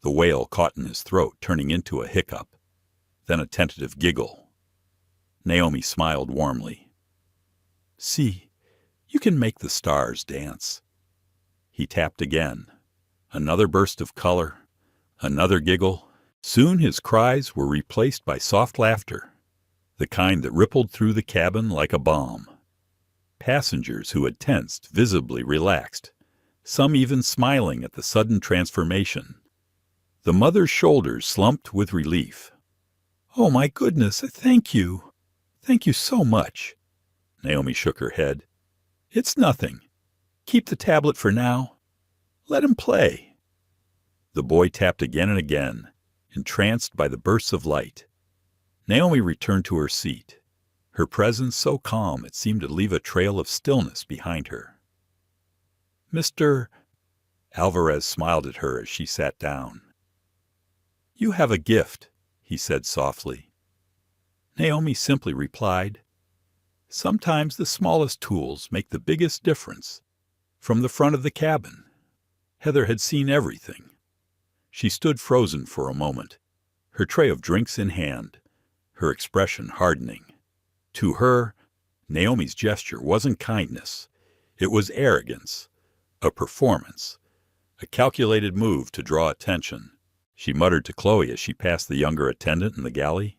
the wail caught in his throat turning into a hiccup, then a tentative giggle. Naomi smiled warmly. "See, you can make the stars dance." He tapped again. Another burst of color, another giggle. Soon his cries were replaced by soft laughter, the kind that rippled through the cabin like a balm. Passengers who had tensed visibly relaxed, some even smiling at the sudden transformation. The mother's shoulders slumped with relief. "Oh my goodness, thank you. Thank you so much." Naomi shook her head. "It's nothing. Keep the tablet for now. Let him play." The boy tapped again and again, entranced by the bursts of light. Naomi returned to her seat, her presence so calm it seemed to leave a trail of stillness behind her. "Mr. Alvarez smiled at her as she sat down. "You have a gift," he said softly. Naomi simply replied, "Sometimes the smallest tools make the biggest difference." From the front of the cabin, Heather had seen everything. She stood frozen for a moment, her tray of drinks in hand, her expression hardening. To her, Naomi's gesture wasn't kindness. It was arrogance, a performance, a calculated move to draw attention. She muttered to Chloe as she passed the younger attendant in the galley.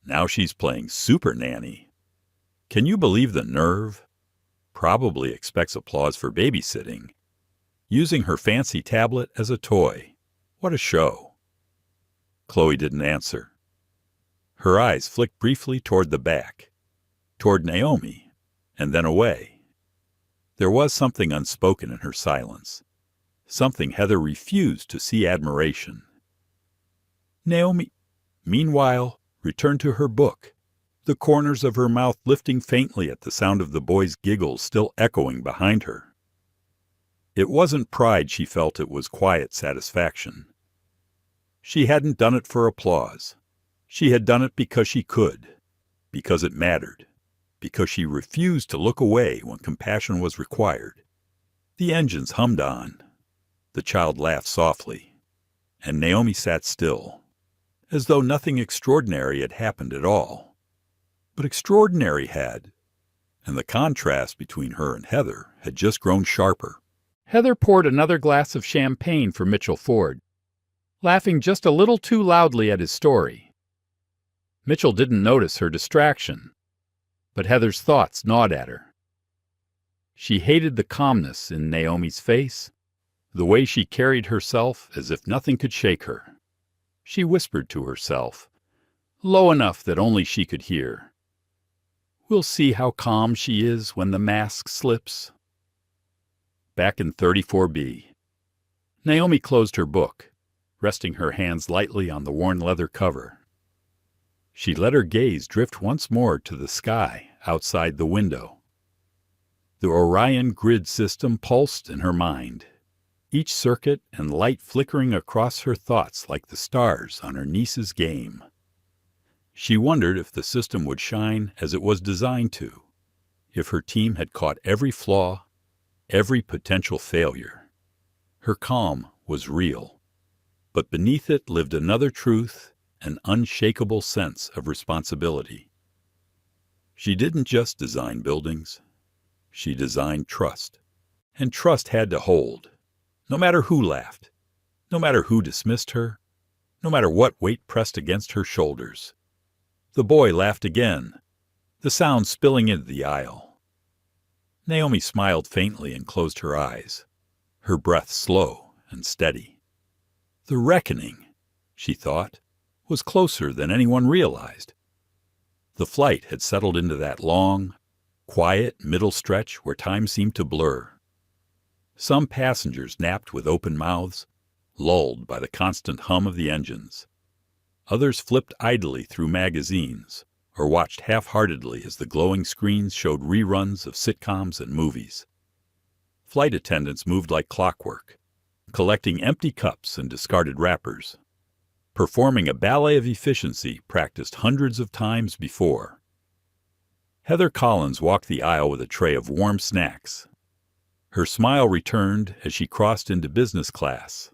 "Now she's playing super nanny. Can you believe the nerve?" probably expects applause for babysitting. Using her fancy tablet as a toy. What a show. Chloe didn't answer. Her eyes flicked briefly toward the back, toward Naomi, and then away. There was something unspoken in her silence, something Heather refused to see admiration. Naomi, meanwhile, returned to her book, the corners of her mouth lifting faintly at the sound of the boy's giggles still echoing behind her. It wasn't pride she felt, it was quiet satisfaction. She hadn't done it for applause. She had done it because she could, because it mattered, because she refused to look away when compassion was required. The engines hummed on. The child laughed softly, and Naomi sat still, as though nothing extraordinary had happened at all. But extraordinary had, and the contrast between her and Heather had just grown sharper. Heather poured another glass of champagne for Mitchell Ford, laughing just a little too loudly at his story. Mitchell didn't notice her distraction, but Heather's thoughts gnawed at her. She hated the calmness in Naomi's face, the way she carried herself as if nothing could shake her. She whispered to herself, low enough that only she could hear, "We'll see how calm she is when the mask slips." Back in 34B, Naomi closed her book, resting her hands lightly on the worn leather cover. She let her gaze drift once more to the sky outside the window. The Orion grid system pulsed in her mind, each circuit and light flickering across her thoughts like the stars on her niece's game. She wondered if the system would shine as it was designed to, if her team had caught every flaw, every potential failure. Her calm was real, but beneath it lived another truth, an unshakable sense of responsibility. She didn't just design buildings. She designed trust, and trust had to hold, no matter who laughed, no matter who dismissed her, no matter what weight pressed against her shoulders. The boy laughed again, the sound spilling into the aisle. Naomi smiled faintly and closed her eyes, her breath slow and steady. The reckoning, she thought, was closer than anyone realized. The flight had settled into that long, quiet middle stretch where time seemed to blur. Some passengers napped with open mouths, lulled by the constant hum of the engines. Others flipped idly through magazines, or watched half-heartedly as the glowing screens showed reruns of sitcoms and movies. Flight attendants moved like clockwork, collecting empty cups and discarded wrappers, performing a ballet of efficiency practiced hundreds of times before. Heather Collins walked the aisle with a tray of warm snacks. Her smile returned as she crossed into business class,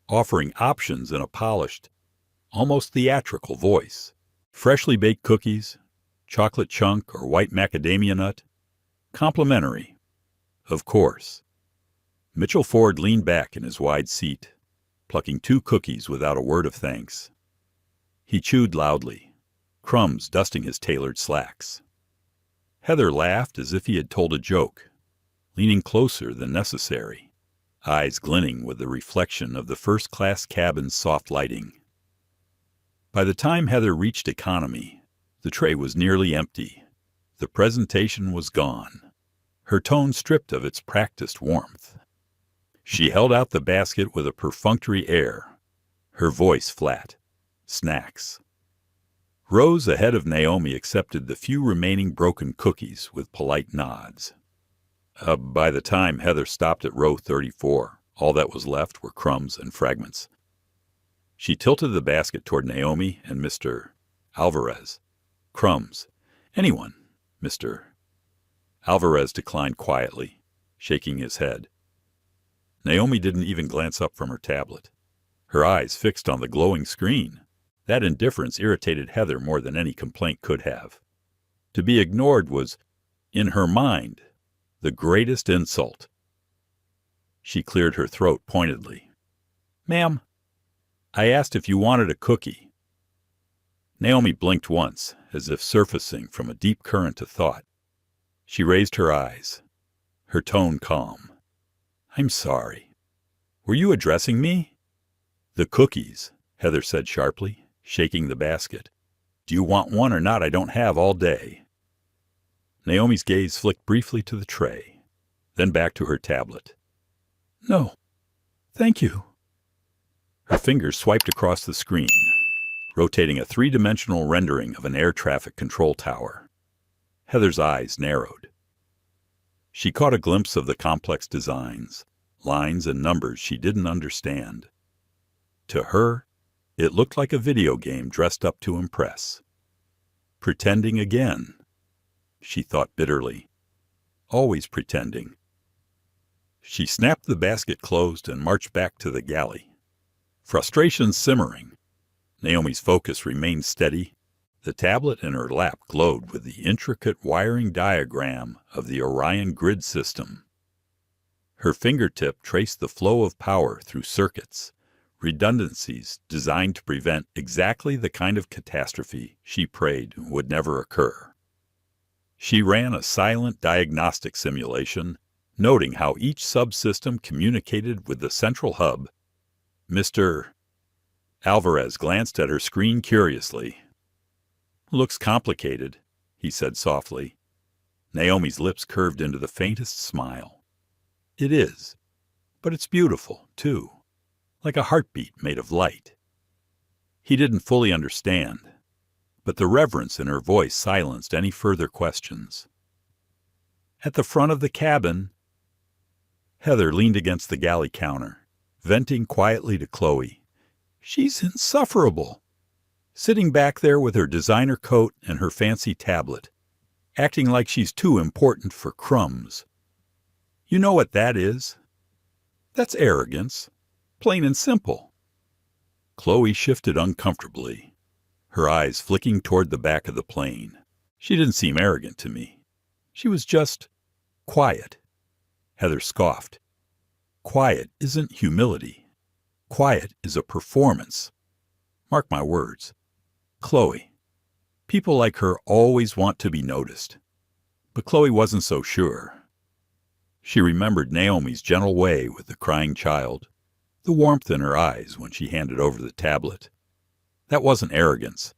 offering options in a polished, almost theatrical voice. Freshly baked cookies, chocolate chunk or white macadamia nut, complimentary, of course. Mitchell Ford leaned back in his wide seat, plucking 2 cookies without a word of thanks. He chewed loudly, crumbs dusting his tailored slacks. Heather laughed as if he had told a joke, leaning closer than necessary, eyes glinting with the reflection of the first-class cabin's soft lighting. By the time Heather reached economy, the tray was nearly empty. The presentation was gone, her tone stripped of its practiced warmth. She held out the basket with a perfunctory air, her voice flat. Snacks. Rose ahead of Naomi accepted the few remaining broken cookies with polite nods. By the time Heather stopped at row 34, all that was left were crumbs and fragments. She tilted the basket toward Naomi and Mr. Alvarez. Crumbs. Anyone, Mr. Alvarez declined quietly, shaking his head. Naomi didn't even glance up from her tablet, her eyes fixed on the glowing screen. That indifference irritated Heather more than any complaint could have. To be ignored was, in her mind, the greatest insult. She cleared her throat pointedly. "Ma'am, I asked if you wanted a cookie." Naomi blinked once, as if surfacing from a deep current of thought. She raised her eyes. her tone calm. "I'm sorry. Were you addressing me?" "The cookies," Heather said sharply, shaking the basket. "Do you want one or not? I don't have all day." Naomi's gaze flicked briefly to the tray, then back to her tablet. "No, thank you." Her fingers swiped across the screen, rotating a three-dimensional rendering of an air traffic control tower. Heather's eyes narrowed. She caught a glimpse of the complex designs, lines and numbers she didn't understand. To her, it looked like a video game dressed up to impress. Pretending again, she thought bitterly. Always pretending. She snapped the basket closed and marched back to the galley. Frustration simmering. Naomi's focus remained steady. The tablet in her lap glowed with the intricate wiring diagram of the Orion grid system. Her fingertip traced the flow of power through circuits, redundancies designed to prevent exactly the kind of catastrophe she prayed would never occur. She ran a silent diagnostic simulation, noting how each subsystem communicated with the central hub. Mr. Alvarez glanced at her screen curiously. "Looks complicated," he said softly. Naomi's lips curved into the faintest smile. "It is, but it's beautiful, too, like a heartbeat made of light." He didn't fully understand, but the reverence in her voice silenced any further questions. At the front of the cabin, Heather leaned against the galley counter, venting quietly to Chloe. "She's insufferable. Sitting back there with her designer coat and her fancy tablet, acting like she's too important for crumbs. You know what that is? That's arrogance, plain and simple." Chloe shifted uncomfortably, her eyes flicking toward the back of the plane. "She didn't seem arrogant to me. She was just quiet." Heather scoffed. "Quiet isn't humility. Quiet is a performance. Mark my words. Chloe, people like her always want to be noticed." But Chloe wasn't so sure. She remembered Naomi's gentle way with the crying child, the warmth in her eyes when she handed over the tablet. That wasn't arrogance.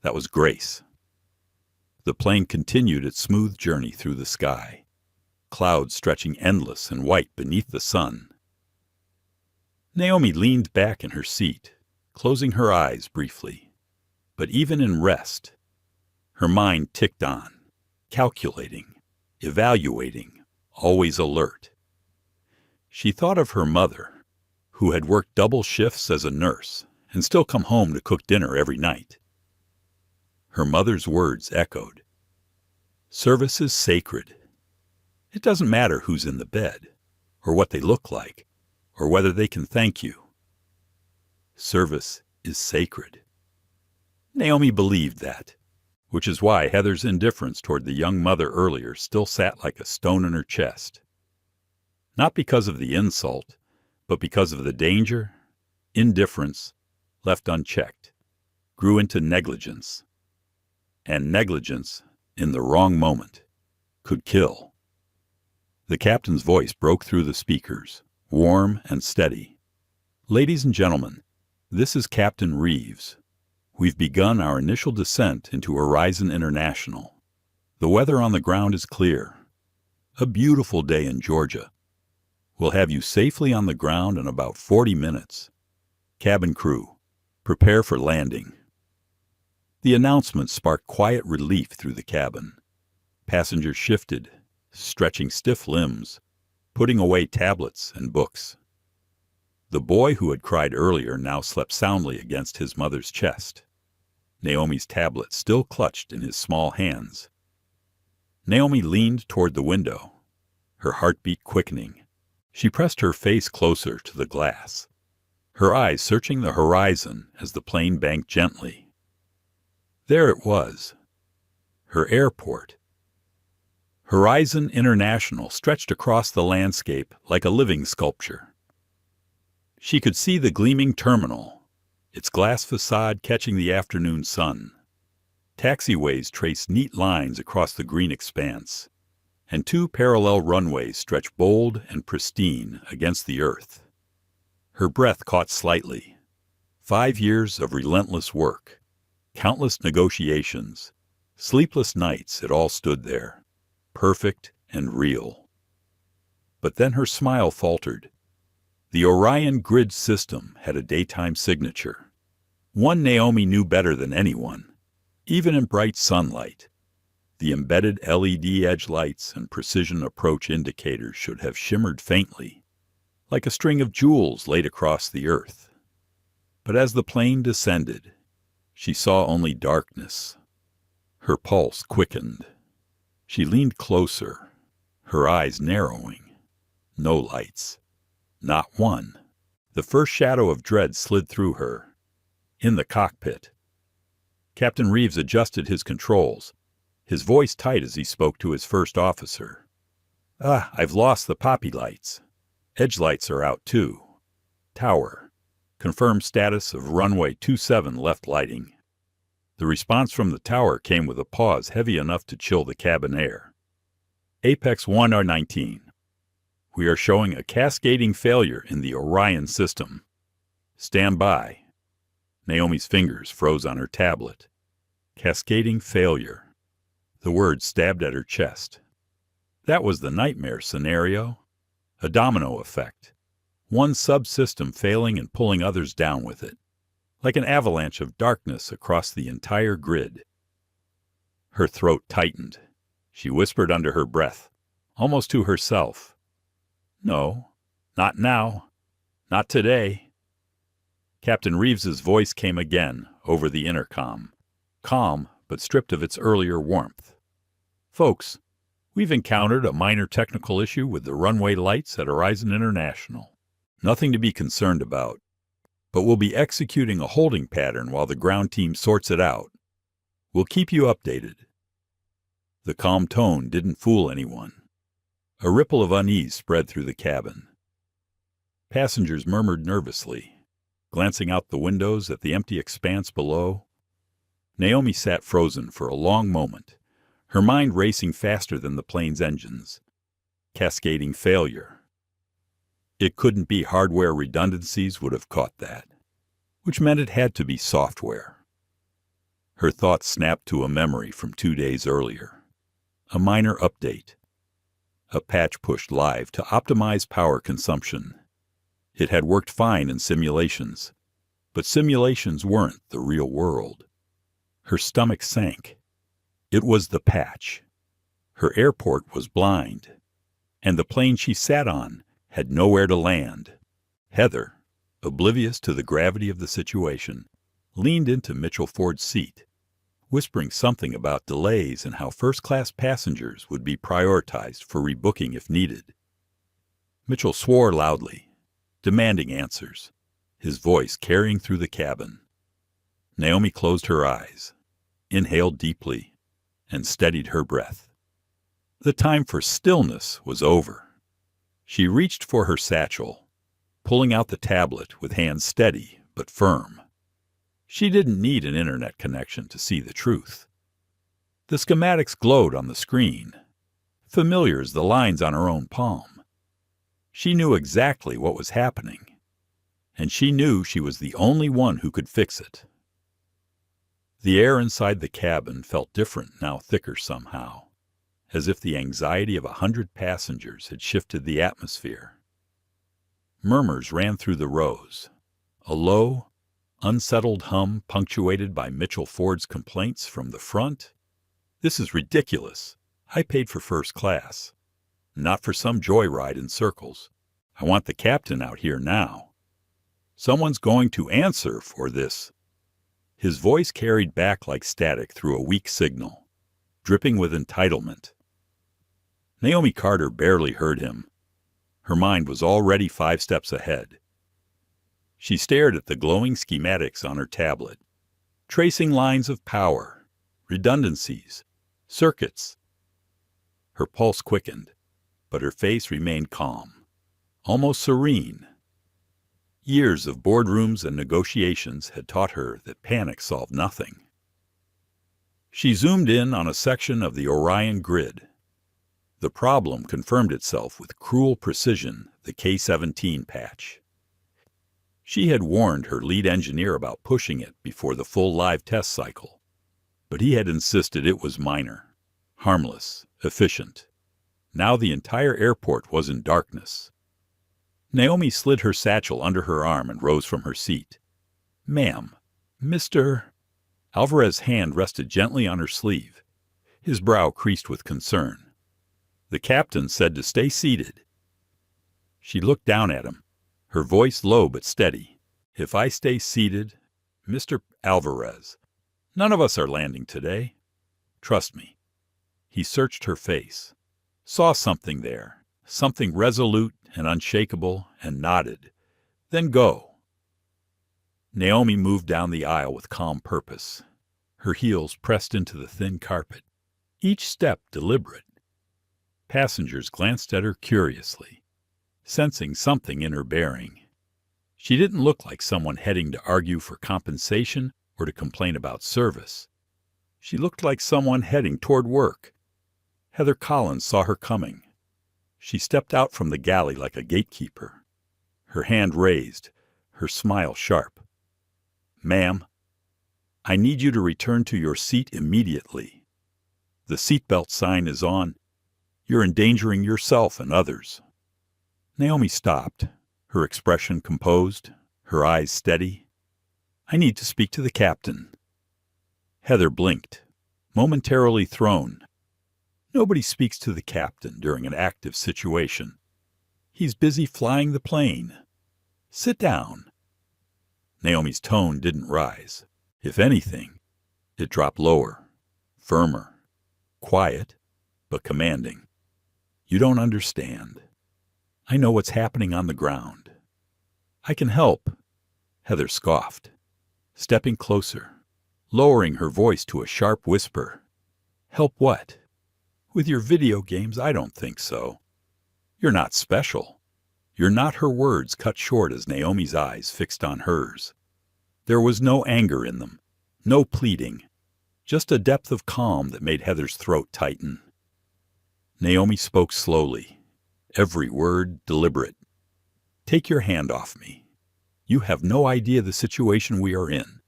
That was grace. The plane continued its smooth journey through the sky, clouds stretching endless and white beneath the sun. Naomi leaned back in her seat, closing her eyes briefly. But even in rest, her mind ticked on, calculating, evaluating, always alert. She thought of her mother, who had worked double shifts as a nurse and still come home to cook dinner every night. Her mother's words echoed. "Service is sacred. It doesn't matter who's in the bed, or what they look like, or whether they can thank you. Service is sacred." Naomi believed that, which is why Heather's indifference toward the young mother earlier still sat like a stone in her chest. Not because of the insult, but because of the danger. Indifference, left unchecked, grew into negligence. And negligence, in the wrong moment, could kill. The captain's voice broke through the speakers, warm and steady. "Ladies and gentlemen, this is Captain Reeves. We've begun our initial descent into Horizon International. The weather on the ground is clear. A beautiful day in Georgia. We'll have you safely on the ground in about 40 minutes. Cabin crew, prepare for landing." The announcement sparked quiet relief through the cabin. Passengers shifted, stretching stiff limbs, putting away tablets and books. The boy who had cried earlier now slept soundly against his mother's chest, Naomi's tablet still clutched in his small hands. Naomi leaned toward the window, her heartbeat quickening. She pressed her face closer to the glass, her eyes searching the horizon as the plane banked gently. There it was, her airport. Horizon International stretched across the landscape like a living sculpture. She could see the gleaming terminal, its glass facade catching the afternoon sun. Taxiways traced neat lines across the green expanse. and 2 parallel runways stretched bold and pristine against the earth. Her breath caught slightly. 5 years of relentless work, countless negotiations, sleepless nights, it all stood there, perfect and real. But then her smile faltered. The Orion grid system had a daytime signature, one Naomi knew better than anyone, even in bright sunlight. The embedded LED edge lights and precision approach indicators should have shimmered faintly, like a string of jewels laid across the earth. But as the plane descended, she saw only darkness. Her pulse quickened. She leaned closer, her eyes narrowing. No lights. Not one. The first shadow of dread slid through her. In the cockpit. Captain Reeves adjusted his controls, his voice tight as he spoke to his first officer. I've lost the poppy lights. Edge lights are out too. Tower. Confirmed status of runway 27 left lighting. The response from the tower came with a pause heavy enough to chill the cabin air. Apex 1R19. We are showing a cascading failure in the Orion system. Stand by. Naomi's fingers froze on her tablet. Cascading failure. The word stabbed at her chest. That was the nightmare scenario. A domino effect. One subsystem failing and pulling others down with it. Like an avalanche of darkness across the entire grid. Her throat tightened. She whispered under her breath, almost to herself. No, not now. Not today. Captain Reeves's voice came again over the intercom. Calm, but stripped of its earlier warmth. Folks, we've encountered a minor technical issue with the runway lights at Horizon International. Nothing to be concerned about. But we'll be executing a holding pattern while the ground team sorts it out. We'll keep you updated. The calm tone didn't fool anyone. A ripple of unease spread through the cabin. Passengers murmured nervously, glancing out the windows at the empty expanse below. Naomi sat frozen for a long moment, her mind racing faster than the plane's engines. Cascading failure. It couldn't be hardware redundancies would have caught that, which meant it had to be software. Her thoughts snapped to a memory from 2 days earlier. A minor update. A patch pushed live to optimize power consumption. It had worked fine in simulations, but simulations weren't the real world. Her stomach sank. It was the patch. Her airport was blind, and the plane she sat on had nowhere to land. Heather, oblivious to the gravity of the situation, leaned into Mitchell Ford's seat, whispering something about delays and how first-class passengers would be prioritized for rebooking if needed. Mitchell swore loudly, demanding answers, his voice carrying through the cabin. Naomi closed her eyes, inhaled deeply, and steadied her breath. The time for stillness was over. She reached for her satchel, pulling out the tablet with hands steady but firm. She didn't need an internet connection to see the truth. The schematics glowed on the screen, familiar as the lines on her own palm. She knew exactly what was happening, and she knew she was the only one who could fix it. The air inside the cabin felt different, now thicker somehow, as if the anxiety of 100 passengers had shifted the atmosphere. Murmurs ran through the rows, a low, unsettled hum punctuated by Mitchell Ford's complaints from the front. This is ridiculous. I paid for first class. Not for some joyride in circles. I want the captain out here now. Someone's going to answer for this. His voice carried back like static through a weak signal, dripping with entitlement. Naomi Carter barely heard him. Her mind was already 5 steps ahead. She stared at the glowing schematics on her tablet, tracing lines of power, redundancies, circuits. Her pulse quickened, but her face remained calm, almost serene. Years of boardrooms and negotiations had taught her that panic solved nothing. She zoomed in on a section of the Orion grid. The problem confirmed itself with cruel precision, the K-17 patch. She had warned her lead engineer about pushing it before the full live test cycle, but he had insisted it was minor, harmless, efficient. Now the entire airport was in darkness. Naomi slid her satchel under her arm and rose from her seat. "Ma'am, Mr. Alvarez's hand rested gently on her sleeve. His brow creased with concern. "The captain said to stay seated." She looked down at him, her voice low but steady. "If I stay seated, Mr. Alvarez, none of us are landing today. Trust me." He searched her face, saw something there, something resolute and unshakable, and nodded. "Then go." Naomi moved down the aisle with calm purpose, her heels pressed into the thin carpet, each step deliberate. Passengers glanced at her curiously, sensing something in her bearing. She didn't look like someone heading to argue for compensation or to complain about service. She looked like someone heading toward work. Heather Collins saw her coming. She stepped out from the galley like a gatekeeper, her hand raised, her smile sharp. "Ma'am, I need you to return to your seat immediately. The seatbelt sign is on. You're endangering yourself and others." Naomi stopped, her expression composed, her eyes steady. "I need to speak to the captain." Heather blinked, momentarily thrown. Nobody speaks to the captain during an active situation. He's busy flying the plane. "Sit down." Naomi's tone didn't rise. If anything, it dropped lower, firmer, quiet, but commanding. "You don't understand. I know what's happening on the ground. I can help." Heather scoffed, stepping closer, lowering her voice to a sharp whisper. "Help what? With your video games, I don't think so. You're not special." "You're not." Her words cut short as Naomi's eyes fixed on hers. There was no anger in them, no pleading, just a depth of calm that made Heather's throat tighten. Naomi spoke slowly, every word deliberate. "Take your hand off me. You have no idea the situation we are in.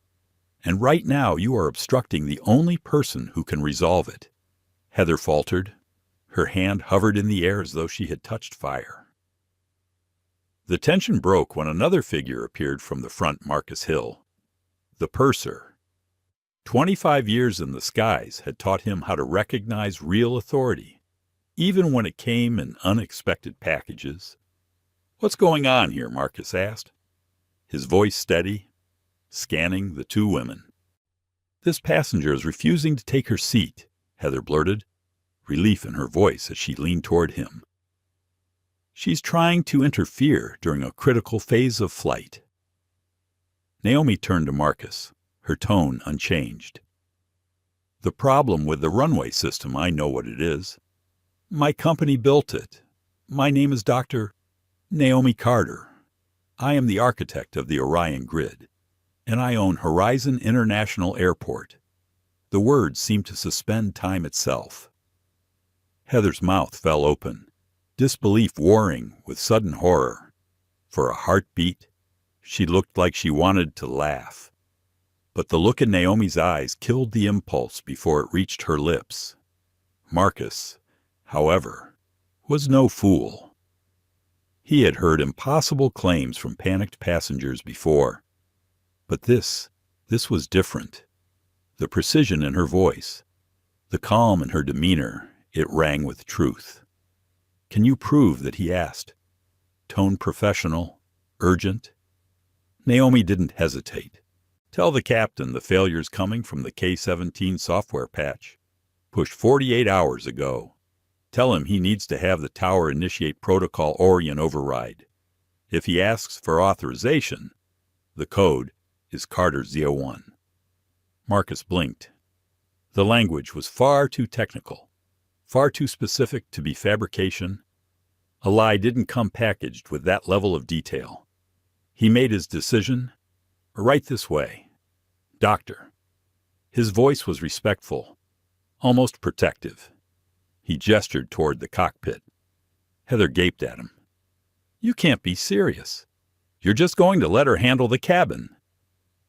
And right now you are obstructing the only person who can resolve it." Heather faltered. Her hand hovered in the air as though she had touched fire. The tension broke when another figure appeared from the front Marcus Hill. The purser. 25 years in the skies had taught him how to recognize real authority, even when it came in unexpected packages. "What's going on here?" Marcus asked, his voice steady, scanning the two women. "This passenger is refusing to take her seat," Heather blurted, relief in her voice as she leaned toward him. "She's trying to interfere during a critical phase of flight." Naomi turned to Marcus, her tone unchanged. "The problem with the runway system, I know what it is. My company built it. My name is Dr. Naomi Carter. I am the architect of the Orion Grid, and I own Horizon International Airport." The words seemed to suspend time itself. Heather's mouth fell open, disbelief warring with sudden horror. For a heartbeat, she looked like she wanted to laugh. But the look in Naomi's eyes killed the impulse before it reached her lips. Marcus, however, was no fool. He had heard impossible claims from panicked passengers before. But this was different. The precision in her voice, the calm in her demeanor, it rang with truth. "Can you prove that?" he asked. Tone professional, urgent. Naomi didn't hesitate. "Tell the captain the failure's coming from the K-17 software patch, pushed 48 hours ago. Tell him he needs to have the tower initiate Protocol Orion override. If he asks for authorization, the code is Carter Z01. Marcus blinked. The language was far too technical, far too specific to be fabrication. A lie didn't come packaged with that level of detail. He made his decision. "Right this way. Doctor." His voice was respectful, almost protective. He gestured toward the cockpit. Heather gaped at him. "You can't be serious. You're just going to let her handle the cabin."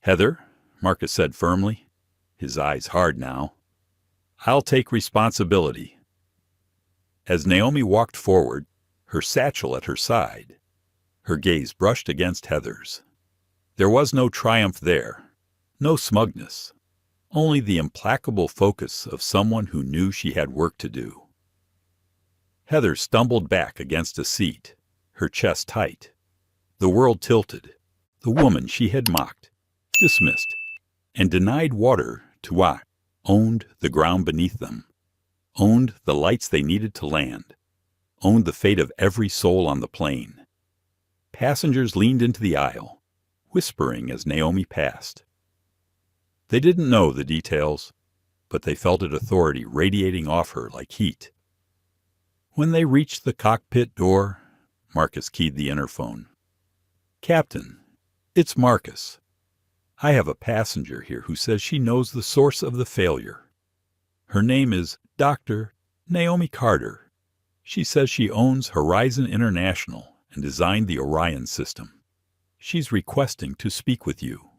"Heather," Marcus said firmly, his eyes hard now, "I'll take responsibility." As Naomi walked forward, her satchel at her side, her gaze brushed against Heather's. There was no triumph there, no smugness, only the implacable focus of someone who knew she had work to do. Heather stumbled back against a seat, her chest tight. The world tilted. The woman she had mocked, dismissed, and denied water to what owned the ground beneath them, owned the lights they needed to land, owned the fate of every soul on the plane. Passengers leaned into the aisle, whispering as Naomi passed. They didn't know the details, but they felt its authority radiating off her like heat. When they reached the cockpit door, Marcus keyed the interphone. "Captain, it's Marcus. I have a passenger here who says she knows the source of the failure. Her name is Dr. Naomi Carter. She says she owns Horizon International and designed the Orion system. She's requesting to speak with you."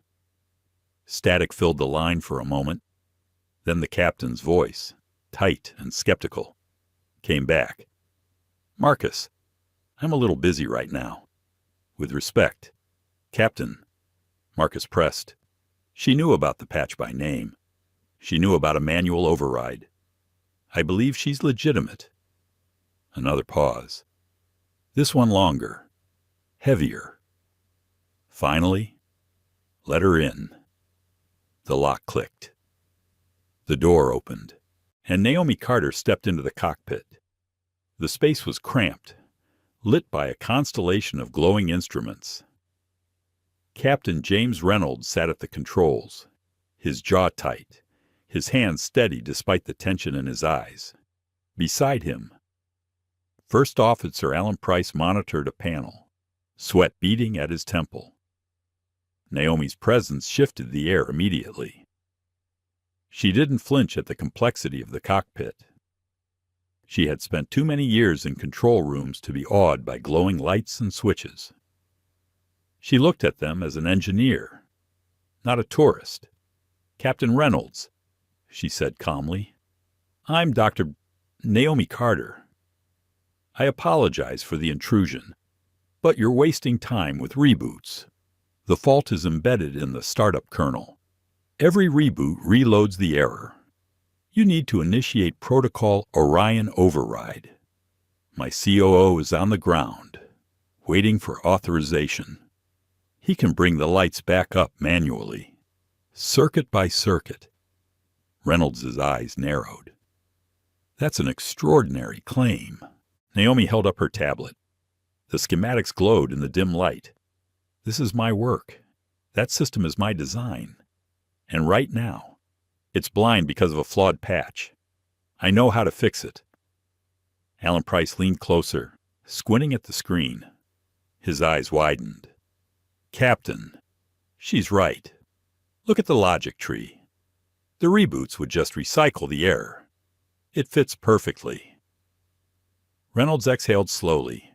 Static filled the line for a moment. Then the captain's voice, tight and skeptical, came back. "Marcus, I'm a little busy right now. With respect, Captain." Marcus pressed. She knew about the patch by name. She knew about a manual override. "I believe she's legitimate." Another pause. This one longer, heavier. Finally, "Let her in." The lock clicked. The door opened, and Naomi Carter stepped into the cockpit. The space was cramped, lit by a constellation of glowing instruments. Captain James Reynolds sat at the controls, his jaw tight, his hands steady despite the tension in his eyes. Beside him, First Officer Alan Price monitored a panel, sweat beading at his temple. Naomi's presence shifted the air immediately. She didn't flinch at the complexity of the cockpit. She had spent too many years in control rooms to be awed by glowing lights and switches. She looked at them as an engineer, not a tourist. "Captain Reynolds," she said calmly, "I'm Dr. Naomi Carter. I apologize for the intrusion, but you're wasting time with reboots. The fault is embedded in the startup kernel. Every reboot reloads the error. You need to initiate protocol Orion override. My COO is on the ground, waiting for authorization. He can bring the lights back up manually, circuit by circuit." Reynolds' eyes narrowed. "That's an extraordinary claim." Naomi held up her tablet. The schematics glowed in the dim light. "This is my work. That system is my design. And right now, it's blind because of a flawed patch. I know how to fix it." Alan Price leaned closer, squinting at the screen. His eyes widened. "Captain, she's right. Look at the logic tree. The reboots would just recycle the error. It fits perfectly." Reynolds exhaled slowly.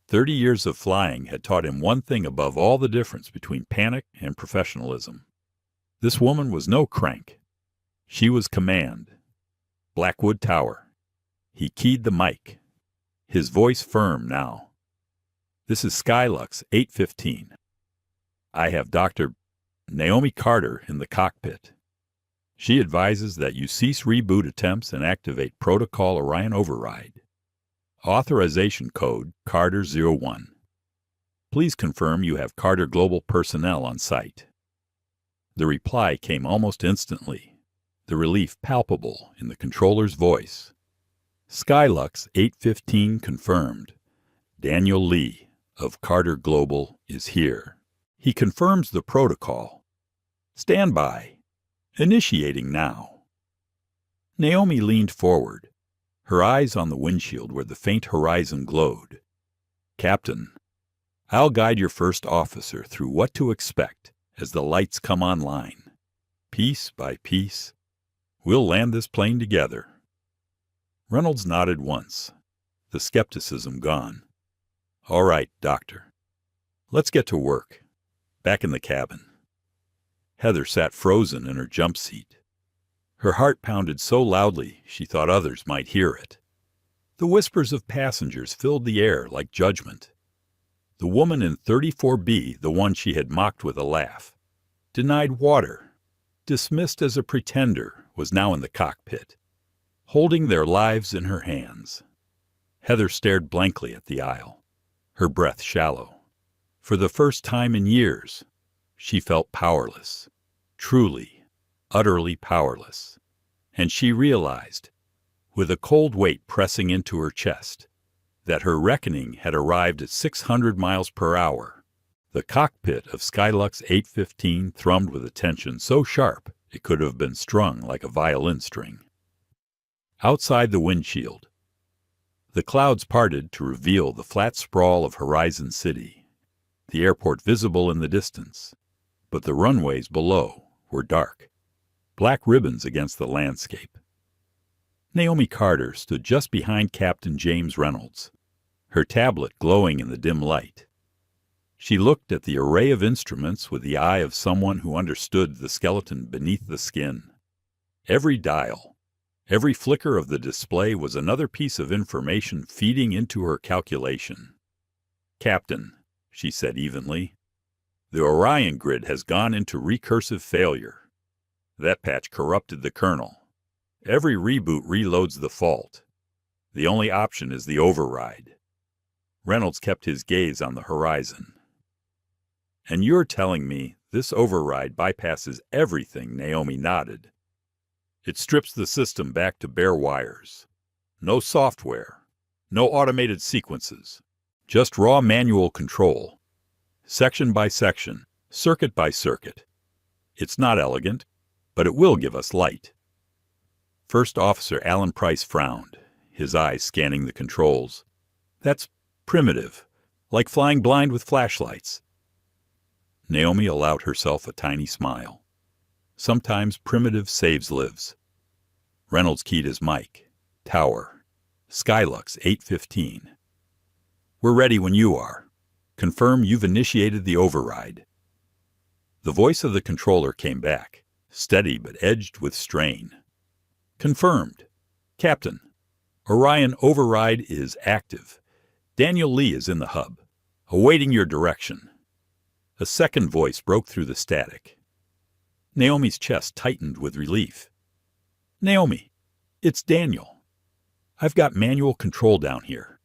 30 years of flying had taught him one thing above all the difference between panic and professionalism. This woman was no crank. She was command. Blackwood Tower. He keyed the mic, his voice firm now. "This is Skylux 815. I have Dr. Naomi Carter in the cockpit. She advises that you cease reboot attempts and activate Protocol Orion Override. Authorization code Carter-01. Please confirm you have Carter Global personnel on site." The reply came almost instantly, the relief palpable in the controller's voice. "Skylux 815 confirmed. Daniel Lee of Carter Global is here. He confirms the protocol. Stand by. Initiating now." Naomi leaned forward, her eyes on the windshield where the faint horizon glowed. "Captain, I'll guide your first officer through what to expect as the lights come online. Piece by piece, we'll land this plane together." Reynolds nodded once, the skepticism gone. All right, Doctor. Let's get to work. Back in the cabin. Heather sat frozen in her jump seat. Her heart pounded so loudly she thought others might hear it. The whispers of passengers filled the air like judgment. The woman in 34B, the one she had mocked with a laugh, denied water, dismissed as a pretender, was now in the cockpit, holding their lives in her hands. Heather stared blankly at the aisle, her breath shallow. For the first time in years, she felt powerless, truly, utterly powerless. And she realized, with a cold weight pressing into her chest, that her reckoning had arrived at 600 miles per hour. The cockpit of Skylux 815 thrummed with a tension so sharp it could have been strung like a violin string. Outside the windshield, the clouds parted to reveal the flat sprawl of Horizon City, the airport visible in the distance, but the runways below were dark, black ribbons against the landscape. Naomi Carter stood just behind Captain James Reynolds, her tablet glowing in the dim light. She looked at the array of instruments with the eye of someone who understood the skeleton beneath the skin. Every dial, every flicker of the display was another piece of information feeding into her calculation. Captain, she said evenly, the Orion grid has gone into recursive failure. That patch corrupted the kernel. Every reboot reloads the fault. The only option is the override. Reynolds kept his gaze on the horizon. And you're telling me this override bypasses everything? Naomi nodded. It strips the system back to bare wires. No software, no automated sequences, just raw manual control. Section by section, circuit by circuit. It's not elegant, but it will give us light. First Officer Alan Price frowned, his eyes scanning the controls. That's primitive, like flying blind with flashlights. Naomi allowed herself a tiny smile. Sometimes primitive saves lives. Reynolds keyed his mic. Tower. Skylux 815. We're ready when you are. Confirm you've initiated the override. The voice of the controller came back, steady but edged with strain. Confirmed. Captain, Orion override is active. Daniel Lee is in the hub, awaiting your direction. A second voice broke through the static. Naomi's chest tightened with relief. Naomi, it's Daniel. I've got manual control down here.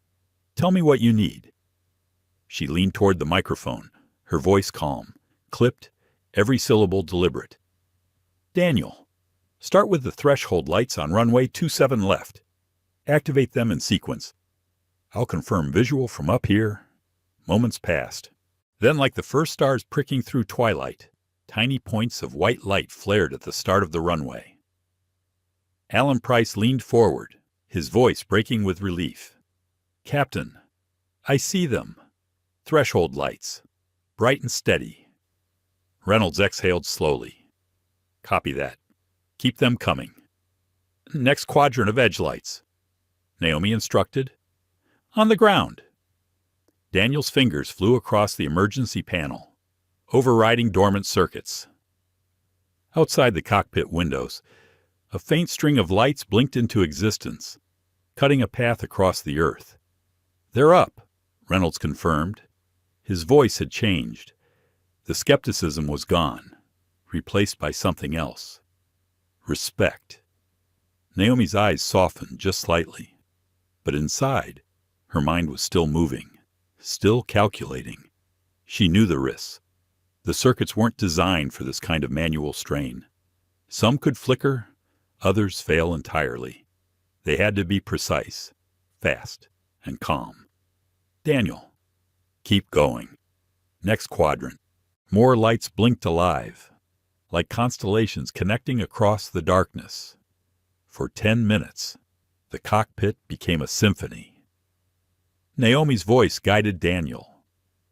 Tell me what you need. She leaned toward the microphone, her voice calm, clipped, every syllable deliberate. Daniel, start with the threshold lights on runway 27 left. Activate them in sequence. I'll confirm visual from up here. Moments passed. Then, like the first stars pricking through twilight, tiny points of white light flared at the start of the runway. Alan Price leaned forward, his voice breaking with relief. Captain, I see them. Threshold lights, bright and steady. Reynolds exhaled slowly. Copy that. Keep them coming. Next quadrant of edge lights. Naomi instructed. On the ground. Daniel's fingers flew across the emergency panel, overriding dormant circuits. Outside the cockpit windows, a faint string of lights blinked into existence, cutting a path across the earth. They're up, Reynolds confirmed. His voice had changed. The skepticism was gone, replaced by something else. Respect. Naomi's eyes softened just slightly, but inside, her mind was still moving, still calculating. She knew the risks. The circuits weren't designed for this kind of manual strain. Some could flicker, others fail entirely. They had to be precise, fast, and calm. Daniel, keep going. Next quadrant. More lights blinked alive, like constellations connecting across the darkness. For 10 minutes, the cockpit became a symphony. Naomi's voice guided Daniel.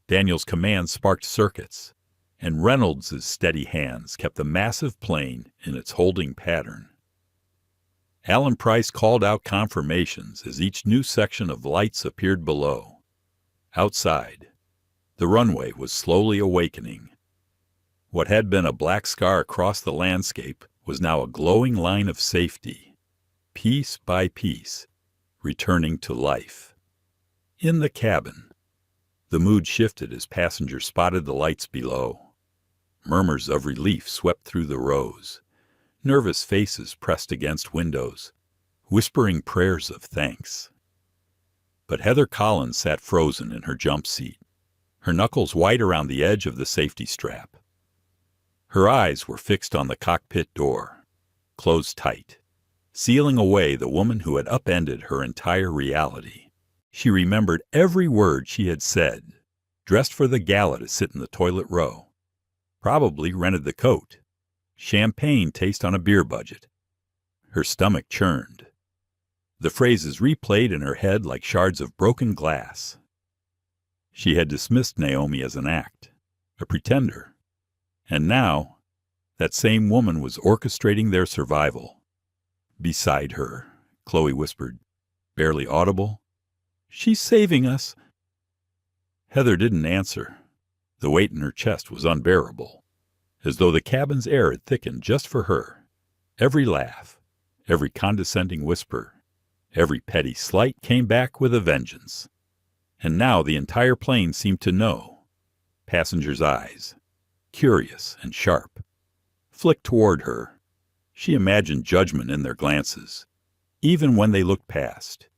Daniel's command sparked circuits, and Reynolds' steady hands kept the massive plane in its holding pattern. Alan Price called out confirmations as each new section of lights appeared below. Outside, the runway was slowly awakening. What had been a black scar across the landscape was now a glowing line of safety, piece by piece, returning to life. In the cabin, the mood shifted as passengers spotted the lights below. Murmurs of relief swept through the rows. Nervous faces pressed against windows, whispering prayers of thanks. But Heather Collins sat frozen in her jump seat, her knuckles white around the edge of the safety strap. Her eyes were fixed on the cockpit door, closed tight, sealing away the woman who had upended her entire reality. She remembered every word she had said, dressed for the gala to sit in the toilet row, probably rented the coat. Champagne taste on a beer budget. Her stomach churned. The phrases replayed in her head like shards of broken glass. She had dismissed Naomi as an act, a pretender. And now, that same woman was orchestrating their survival. Beside her, Chloe whispered, barely audible, "She's saving us." Heather didn't answer. The weight in her chest was unbearable, as though the cabin's air had thickened just for her. Every laugh, every condescending whisper, every petty slight came back with a vengeance. And now the entire plane seemed to know. Passengers' eyes, curious and sharp, flicked toward her. She imagined judgment in their glances, even when they looked past.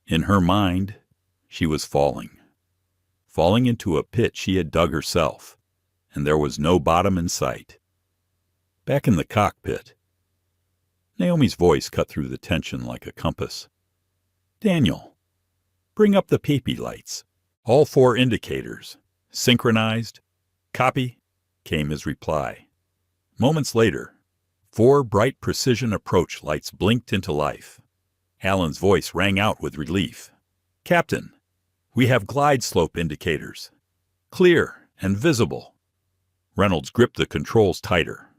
In her mind, she was falling into a pit she had dug herself, and there was no bottom in sight. Back in the cockpit, Naomi's voice cut through the tension like a compass. "Daniel, bring up the peepee lights. All 4 indicators. Synchronized. Copy," came his reply. Moments later, 4 bright precision approach lights blinked into life. Alan's voice rang out with relief. "Captain, we have glide slope indicators. Clear and visible." Reynolds gripped the controls tighter.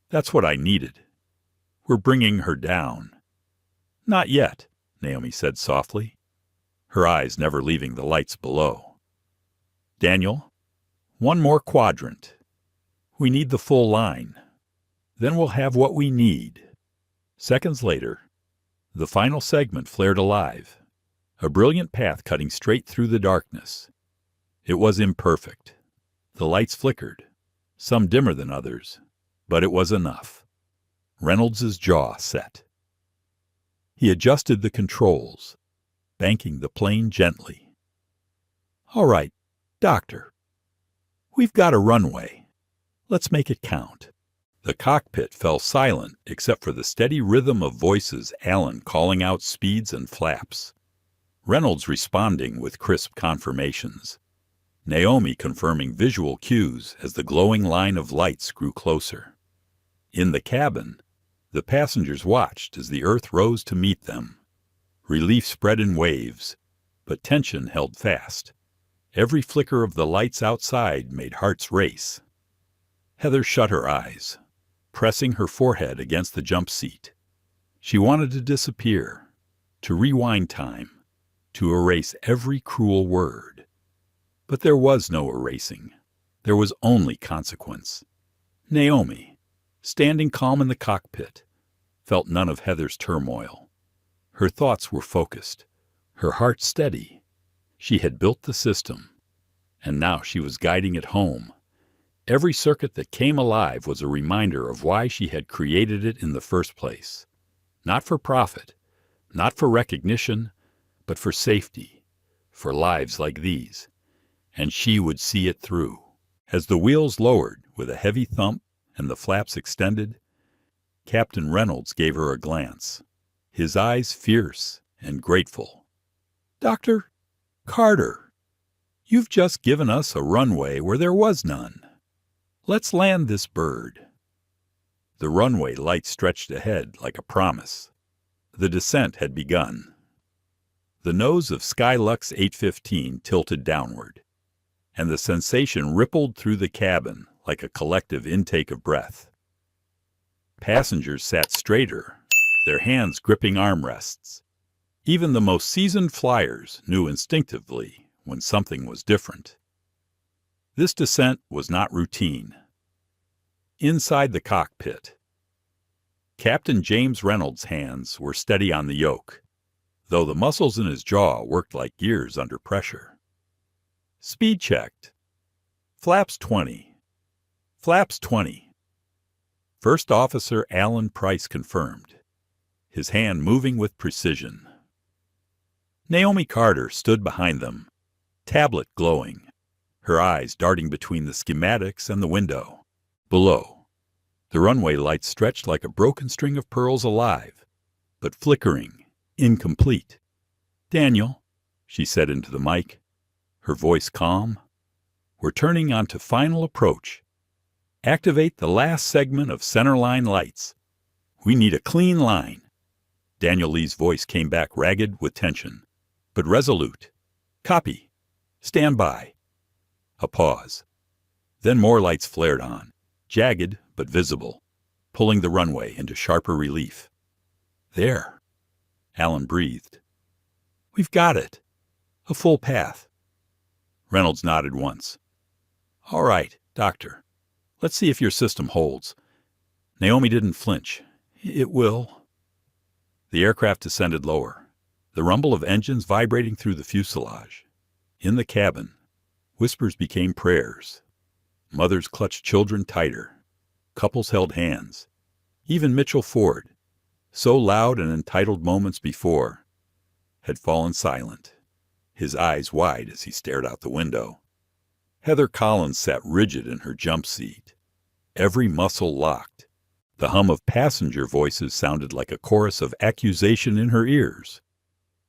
"That's what I needed. We're bringing her down." "Not yet," Naomi said softly, her eyes never leaving the lights below. "Daniel, 1 more quadrant. We need the full line. Then we'll have what we need." Seconds later, the final segment flared alive, a brilliant path cutting straight through the darkness. It was imperfect. The lights flickered, some dimmer than others, but it was enough. Reynolds's jaw set. He adjusted the controls, banking the plane gently. "All right, Doctor. We've got a runway. Let's make it count." The cockpit fell silent except for the steady rhythm of voices, Alan calling out speeds and flaps, Reynolds responding with crisp confirmations, Naomi confirming visual cues as the glowing line of lights grew closer. In the cabin, the passengers watched as the earth rose to meet them. Relief spread in waves, but tension held fast. Every flicker of the lights outside made hearts race. Heather shut her eyes, pressing her forehead against the jump seat. She wanted to disappear, to rewind time, to erase every cruel word. But there was no erasing. There was only consequence. Naomi, standing calm in the cockpit, felt none of Heather's turmoil. Her thoughts were focused, her heart steady. She had built the system, and now she was guiding it home. Every circuit that came alive was a reminder of why she had created it in the first place. Not for profit, not for recognition, but for safety, for lives like these. And she would see it through. As the wheels lowered with a heavy thump and the flaps extended, Captain Reynolds gave her a glance, his eyes fierce and grateful. "Dr. Carter, you've just given us a runway where there was none. Let's land this bird." The runway light stretched ahead like a promise. The descent had begun. The nose of Skylux 815 tilted downward, and the sensation rippled through the cabin like a collective intake of breath. Passengers sat straighter, their hands gripping armrests. Even the most seasoned flyers knew instinctively when something was different. This descent was not routine. Inside the cockpit, Captain James Reynolds' hands were steady on the yoke, though the muscles in his jaw worked like gears under pressure. Speed checked. Flaps 20. Flaps 20. First Officer Alan Price confirmed, his hand moving with precision. Naomi Carter stood behind them, tablet glowing, her eyes darting between the schematics and the window. Below, the runway lights stretched like a broken string of pearls, alive, but flickering, incomplete. "Daniel," she said into the mic, her voice calm, "we're turning onto final approach. Activate the last segment of centerline lights. We need a clean line." Daniel Lee's voice came back ragged with tension, but resolute. "Copy. Stand by." A pause. Then more lights flared on, jagged but visible, pulling the runway into sharper relief. "There," Alan breathed. "We've got it. A full path." Reynolds nodded once. "All right, Doctor. Let's see if your system holds." Naomi didn't flinch. "It will." The aircraft descended lower, the rumble of engines vibrating through the fuselage. In the cabin, whispers became prayers. Mothers clutched children tighter. Couples held hands. Even Mitchell Ford, so loud and entitled moments before, had fallen silent, his eyes wide as he stared out the window. Heather Collins sat rigid in her jump seat, every muscle locked. The hum of passenger voices sounded like a chorus of accusation in her ears.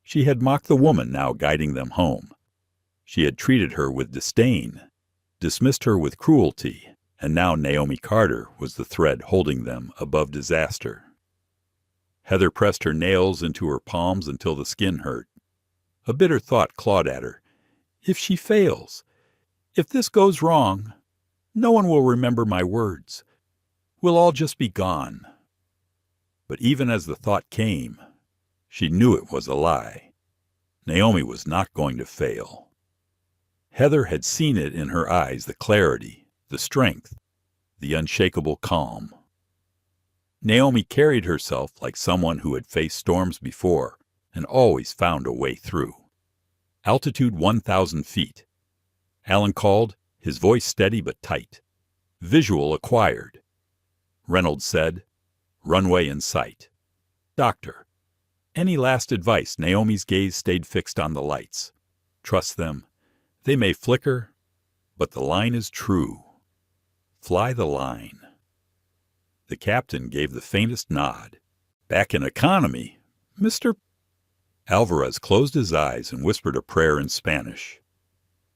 She had mocked the woman now guiding them home. She had treated her with disdain, dismissed her with cruelty, and now Naomi Carter was the thread holding them above disaster. Heather pressed her nails into her palms until the skin hurt. A bitter thought clawed at her. If she fails, if this goes wrong, no one will remember my words. We'll all just be gone. But even as the thought came, she knew it was a lie. Naomi was not going to fail. Heather had seen it in her eyes, the clarity, the strength, the unshakable calm. Naomi carried herself like someone who had faced storms before and always found a way through. Altitude 1,000 feet. Alan called, his voice steady but tight. Visual acquired. Reynolds said, "Runway in sight." "Doctor, any last advice?" Naomi's gaze stayed fixed on the lights. "Trust them. They may flicker, but the line is true. Fly the line." The captain gave the faintest nod. "Back in economy, Mr. Alvarez closed his eyes and whispered a prayer in Spanish.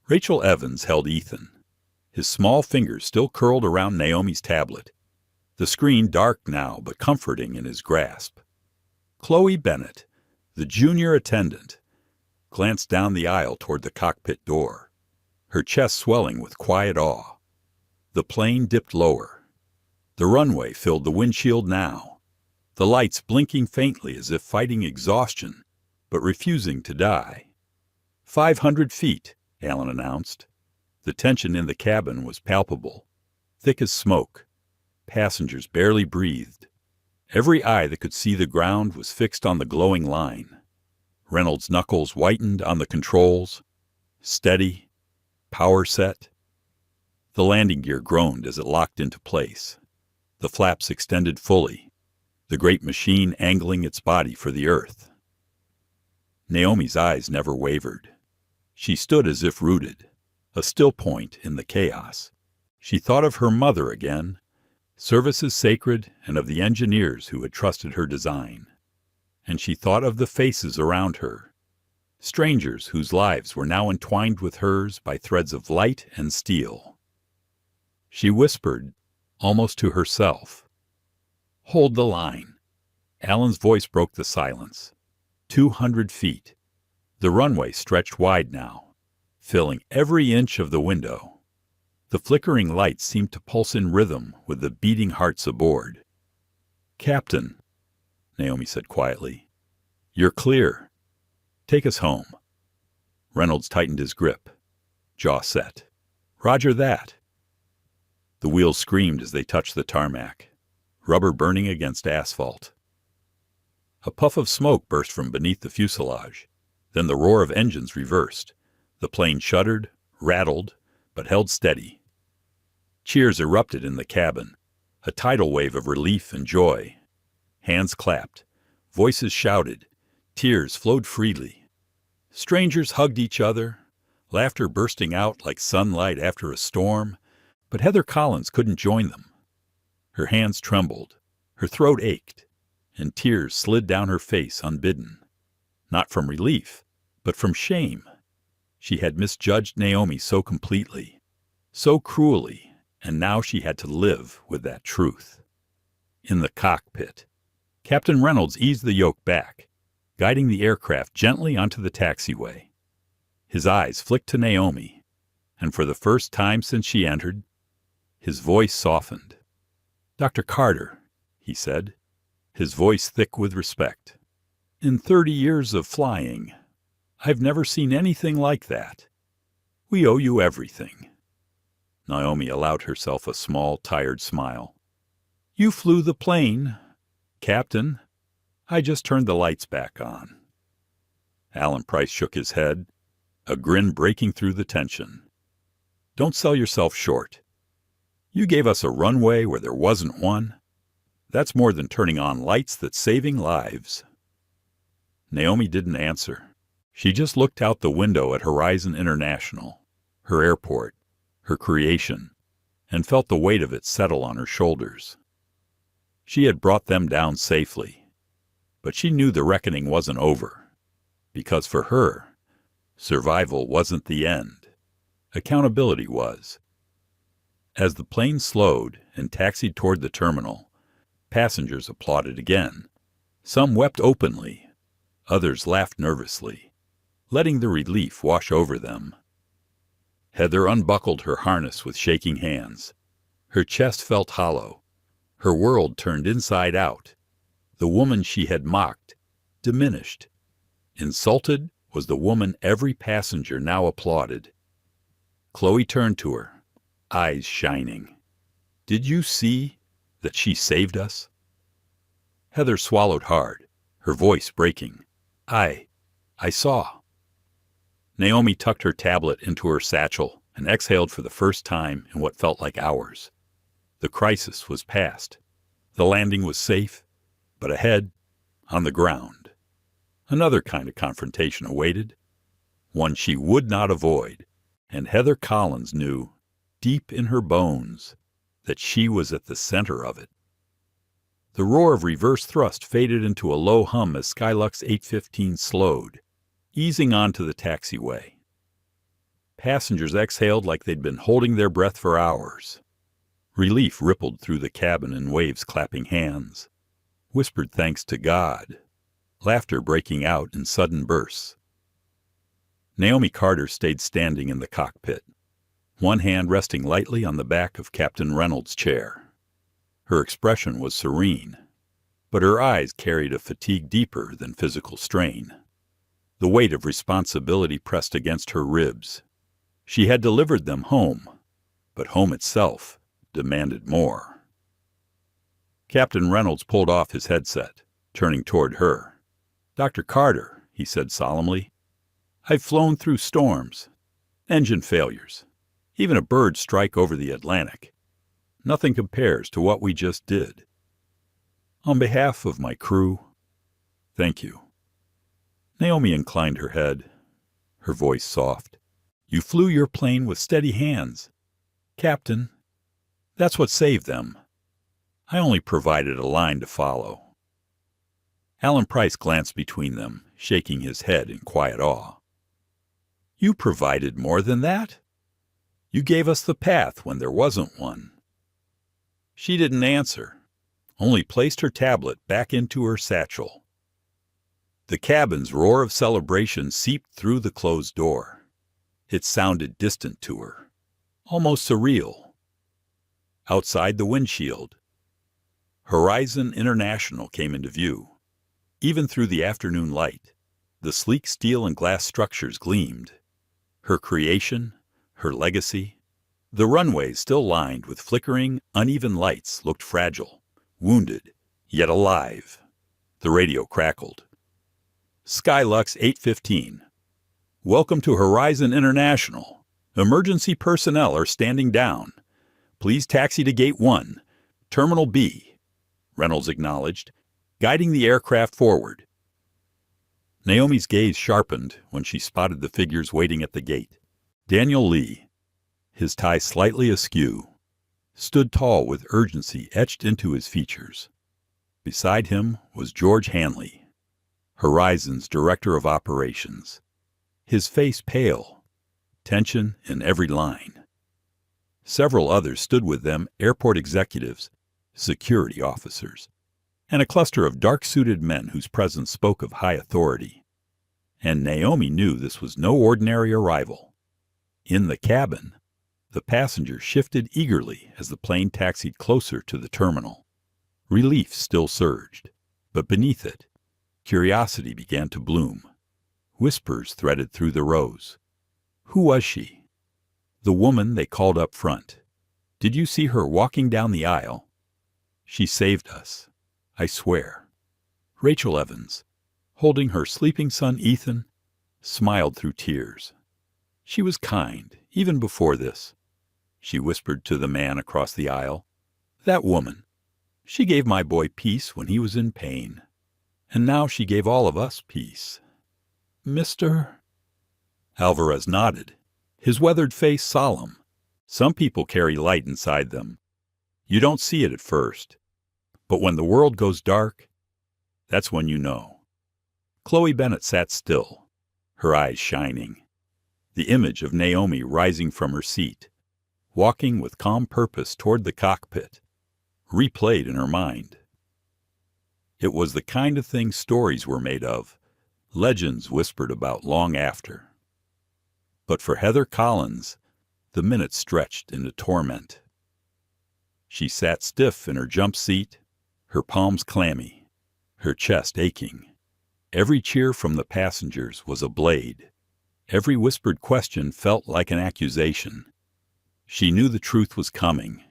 Rachel Evans held Ethan, his small fingers still curled around Naomi's tablet, the screen dark now but comforting in his grasp. Chloe Bennett, the junior attendant, glanced down the aisle toward the cockpit door, her chest swelling with quiet awe. The plane dipped lower. The runway filled the windshield now, the lights blinking faintly as if fighting exhaustion, but refusing to die. 500 feet, Alan announced. The tension in the cabin was palpable, thick as smoke. Passengers barely breathed. Every eye that could see the ground was fixed on the glowing line. Reynolds' knuckles whitened on the controls. Steady. Power set. The landing gear groaned as it locked into place. The flaps extended fully, the great machine angling its body for the earth. Naomi's eyes never wavered. She stood as if rooted, a still point in the chaos. She thought of her mother again, services sacred, and of the engineers who had trusted her design. And she thought of the faces around her, strangers whose lives were now entwined with hers by threads of light and steel. She whispered, almost to herself, "Hold the line." Alan's voice broke the silence. 200 feet. The runway stretched wide now, filling every inch of the window. The flickering lights seemed to pulse in rhythm with the beating hearts aboard. "Captain." Naomi said quietly. You're clear. Take us home. Reynolds tightened his grip, jaw set. Roger that. The wheels screamed as they touched the tarmac, rubber burning against asphalt. A puff of smoke burst from beneath the fuselage. Then the roar of engines reversed. The plane shuddered, rattled, but held steady. Cheers erupted in the cabin, a tidal wave of relief and joy. Hands clapped, voices shouted, tears flowed freely. Strangers hugged each other, laughter bursting out like sunlight after a storm, but Heather Collins couldn't join them. Her hands trembled, her throat ached, and tears slid down her face unbidden. Not from relief, but from shame. She had misjudged Naomi so completely, so cruelly, and now she had to live with that truth. In the cockpit, Captain Reynolds eased the yoke back, guiding the aircraft gently onto the taxiway. His eyes flicked to Naomi, and for the first time since she entered, his voice softened. Dr. Carter, he said, his voice thick with respect. In 30 years of flying, I've never seen anything like that. We owe you everything. Naomi allowed herself a small, tired smile. You flew the plane, Captain. I just turned the lights back on. Alan Price shook his head, a grin breaking through the tension. Don't sell yourself short. You gave us a runway where there wasn't one. That's more than turning on lights that's saving lives. Naomi didn't answer. She just looked out the window at Horizon International, her airport, her creation, and felt the weight of it settle on her shoulders. She had brought them down safely, but she knew the reckoning wasn't over, because for her, survival wasn't the end. Accountability was. As the plane slowed and taxied toward the terminal, passengers applauded again. Some wept openly, others laughed nervously, letting the relief wash over them. Heather unbuckled her harness with shaking hands. Her chest felt hollow. Her world turned inside out. The woman she had mocked diminished. Insulted was the woman every passenger now applauded. Chloe turned to her, eyes shining. Did you see that she saved us? Heather swallowed hard, her voice breaking. I saw. Naomi tucked her tablet into her satchel and exhaled for the first time in what felt like hours. The crisis was past. The landing was safe, but ahead, on the ground, another kind of confrontation awaited, one she would not avoid, and Heather Collins knew, deep in her bones, that she was at the center of it. The roar of reverse thrust faded into a low hum as Skylux 815 slowed, easing onto the taxiway. Passengers exhaled like they'd been holding their breath for hours. Relief rippled through the cabin in waves clapping hands, whispered thanks to God, laughter breaking out in sudden bursts. Naomi Carter stayed standing in the cockpit, one hand resting lightly on the back of Captain Reynolds' chair. Her expression was serene, but her eyes carried a fatigue deeper than physical strain. The weight of responsibility pressed against her ribs. She had delivered them home, but home itself demanded more. Captain Reynolds pulled off his headset, turning toward her. Dr. Carter, he said solemnly, I've flown through storms, engine failures, even a bird strike over the Atlantic. Nothing compares to what we just did. On behalf of my crew, thank you. Naomi inclined her head, her voice soft. You flew your plane with steady hands. Captain, that's what saved them. I only provided a line to follow. Alan Price glanced between them, shaking his head in quiet awe. You provided more than that? You gave us the path when there wasn't one. She didn't answer, only placed her tablet back into her satchel. The cabin's roar of celebration seeped through the closed door. It sounded distant to her, almost surreal. Outside the windshield, Horizon International came into view, Even through the afternoon light, the sleek steel and glass structures gleamed. Her creation, her legacy. The runways, still lined with flickering, uneven lights, looked fragile, wounded, yet alive. The radio crackled. Skylux 815. Welcome to Horizon International. Emergency personnel are standing down. Please taxi to Gate 1, Terminal B, Reynolds acknowledged, guiding the aircraft forward. Naomi's gaze sharpened when she spotted the figures waiting at the gate. Daniel Lee, his tie slightly askew, stood tall with urgency etched into his features. Beside him was George Hanley, Horizon's Director of Operations, his face pale, tension in every line. Several others stood with them, airport executives, security officers, and a cluster of dark-suited men whose presence spoke of high authority. And Naomi knew this was no ordinary arrival. In the cabin, the passengers shifted eagerly as the plane taxied closer to the terminal. Relief still surged, but beneath it, curiosity began to bloom. Whispers threaded through the rows. Who was she? The woman they called up front. Did you see her walking down the aisle? She saved us, I swear. Rachel Evans, holding her sleeping son Ethan, smiled through tears. She was kind, even before this. She whispered to the man across the aisle. That woman. She gave my boy peace when he was in pain. And now she gave all of us peace. Mr. Alvarez nodded, his weathered face solemn. Some people carry light inside them. You don't see it at first. But when the world goes dark, that's when you know. Chloe Bennett sat still, her eyes shining. The image of Naomi rising from her seat, walking with calm purpose toward the cockpit, replayed in her mind. It was the kind of thing stories were made of, legends whispered about long after. But for Heather Collins, the minutes stretched into torment. She sat stiff in her jump seat, her palms clammy, her chest aching. Every cheer from the passengers was a blade. Every whispered question felt like an accusation. She knew the truth was coming.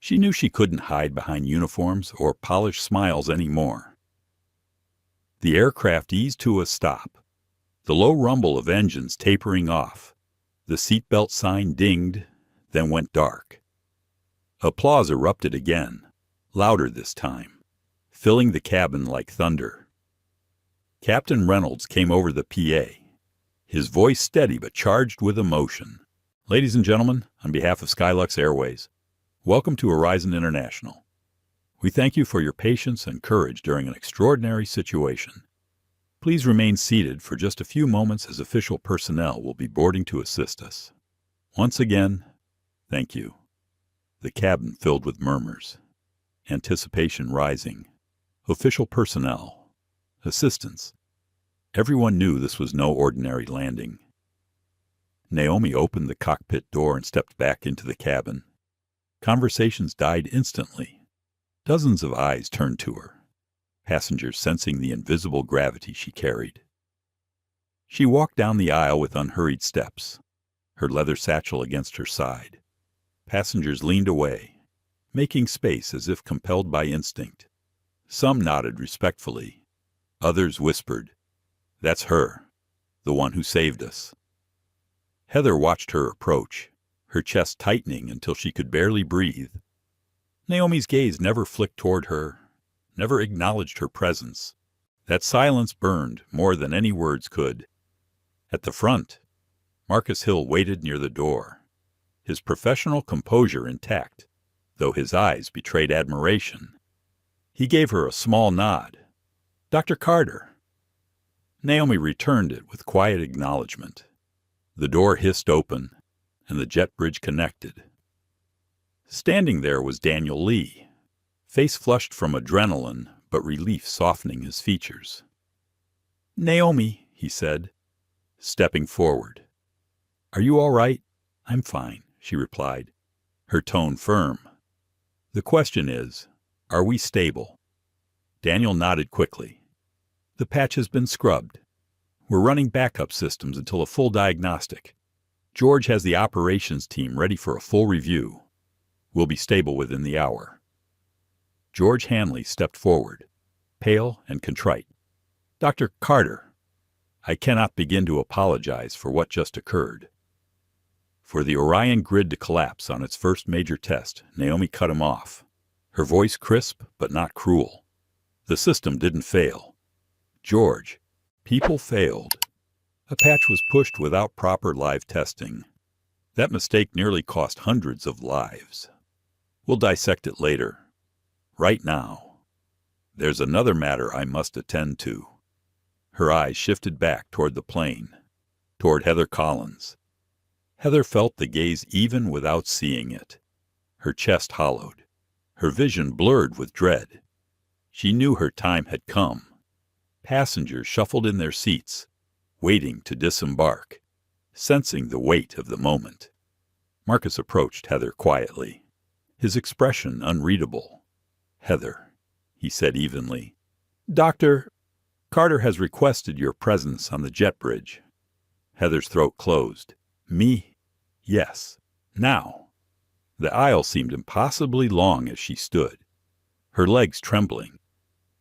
She knew she couldn't hide behind uniforms or polished smiles anymore. The aircraft eased to a stop, the low rumble of engines tapering off. The seatbelt sign dinged, then went dark. Applause erupted again, louder this time, filling the cabin like thunder. Captain Reynolds came over the PA, his voice steady but charged with emotion. Ladies and gentlemen, on behalf of Skylux Airways, welcome to Horizon International. We thank you for your patience and courage during an extraordinary situation. Please remain seated for just a few moments as official personnel will be boarding to assist us. Once again, thank you. The cabin filled with murmurs, anticipation rising, official personnel, assistants. Everyone knew this was no ordinary landing. Naomi opened the cockpit door and stepped back into the cabin. Conversations died instantly. Dozens of eyes turned to her, passengers sensing the invisible gravity she carried. She walked down the aisle with unhurried steps, her leather satchel against her side. Passengers leaned away, making space as if compelled by instinct. Some nodded respectfully. Others whispered, "That's her, the one who saved us." Heather watched her approach, her chest tightening until she could barely breathe. Naomi's gaze never flicked toward her, never acknowledged her presence. That silence burned more than any words could. At the front, Marcus Hill waited near the door, his professional composure intact, though his eyes betrayed admiration. He gave her a small nod. "Dr. Carter." Naomi returned it with quiet acknowledgement. The door hissed open, and the jet bridge connected. Standing there was Daniel Lee, face flushed from adrenaline, but relief softening his features. "Naomi," he said, stepping forward. "Are you all right?" "I'm fine," she replied, her tone firm. "The question is, are we stable?" Daniel nodded quickly. The patch has been scrubbed. We're running backup systems until a full diagnostic. George has the operations team ready for a full review. We'll be stable within the hour. George Hanley stepped forward, pale and contrite. Dr. Carter, I cannot begin to apologize for what just occurred. For the Orion grid to collapse on its first major test, Naomi cut him off, her voice crisp but not cruel. The system didn't fail. George, people failed. A patch was pushed without proper live testing. That mistake nearly cost hundreds of lives. We'll dissect it later. Right now, there's another matter I must attend to. Her eyes shifted back toward the plane, toward Heather Collins. Heather felt the gaze even without seeing it. Her chest hollowed, her vision blurred with dread. She knew her time had come. Passengers shuffled in their seats, waiting to disembark, sensing the weight of the moment. Marcus approached Heather quietly, his expression unreadable. Heather, he said evenly, Dr. Carter has requested your presence on the jet bridge. Heather's throat closed. Me? Yes. Now. The aisle seemed impossibly long as she stood, her legs trembling.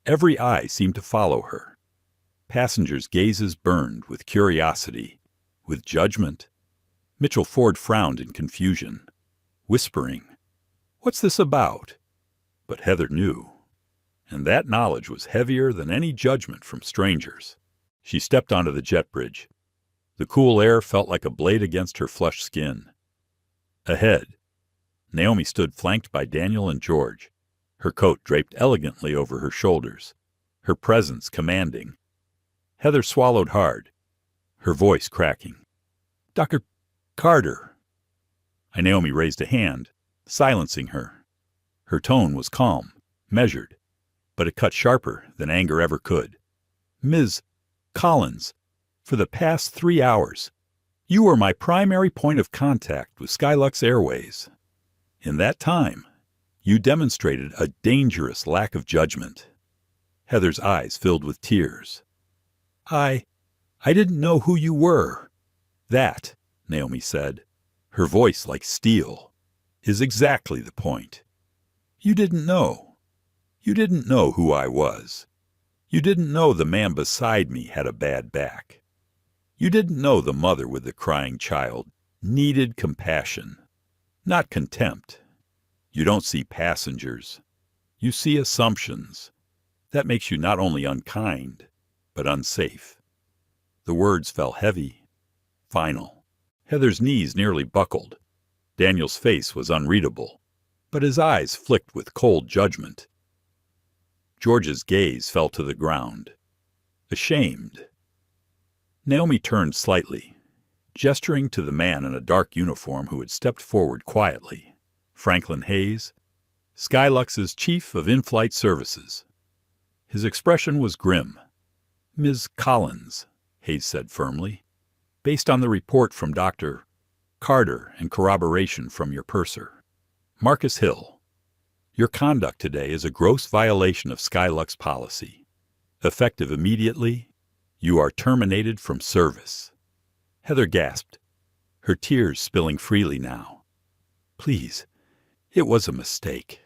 Every eye seemed to follow her. Passengers' gazes burned with curiosity, with judgment. Mitchell Ford frowned in confusion, whispering, What's this about? But Heather knew, and that knowledge was heavier than any judgment from strangers. She stepped onto the jet bridge. The cool air felt like a blade against her flushed skin. Ahead, Naomi stood flanked by Daniel and George, her coat draped elegantly over her shoulders, her presence commanding. Heather swallowed hard, her voice cracking. Dr. Carter. Naomi raised a hand, silencing her. Her tone was calm, measured, but it cut sharper than anger ever could. Ms. Collins, for the past 3 hours, you were my primary point of contact with Skylux Airways. In that time, you demonstrated a dangerous lack of judgment. Heather's eyes filled with tears. I didn't know who you were. That, Naomi said, her voice like steel, is exactly the point. You didn't know. You didn't know who I was. You didn't know the man beside me had a bad back. You didn't know the mother with the crying child needed compassion, not contempt. You don't see passengers. You see assumptions. That makes you not only unkind, but unsafe. The words fell heavy, final. Heather's knees nearly buckled. Daniel's face was unreadable, but his eyes flicked with cold judgment. George's gaze fell to the ground, ashamed. Naomi turned slightly, gesturing to the man in a dark uniform who had stepped forward quietly. Franklin Hayes, Skylux's chief of in-flight services. His expression was grim. Ms. Collins, Hayes said firmly, based on the report from Dr. Carter and corroboration from your purser, Marcus Hill, your conduct today is a gross violation of Skylux policy. Effective immediately, you are terminated from service. Heather gasped, her tears spilling freely now. Please, it was a mistake.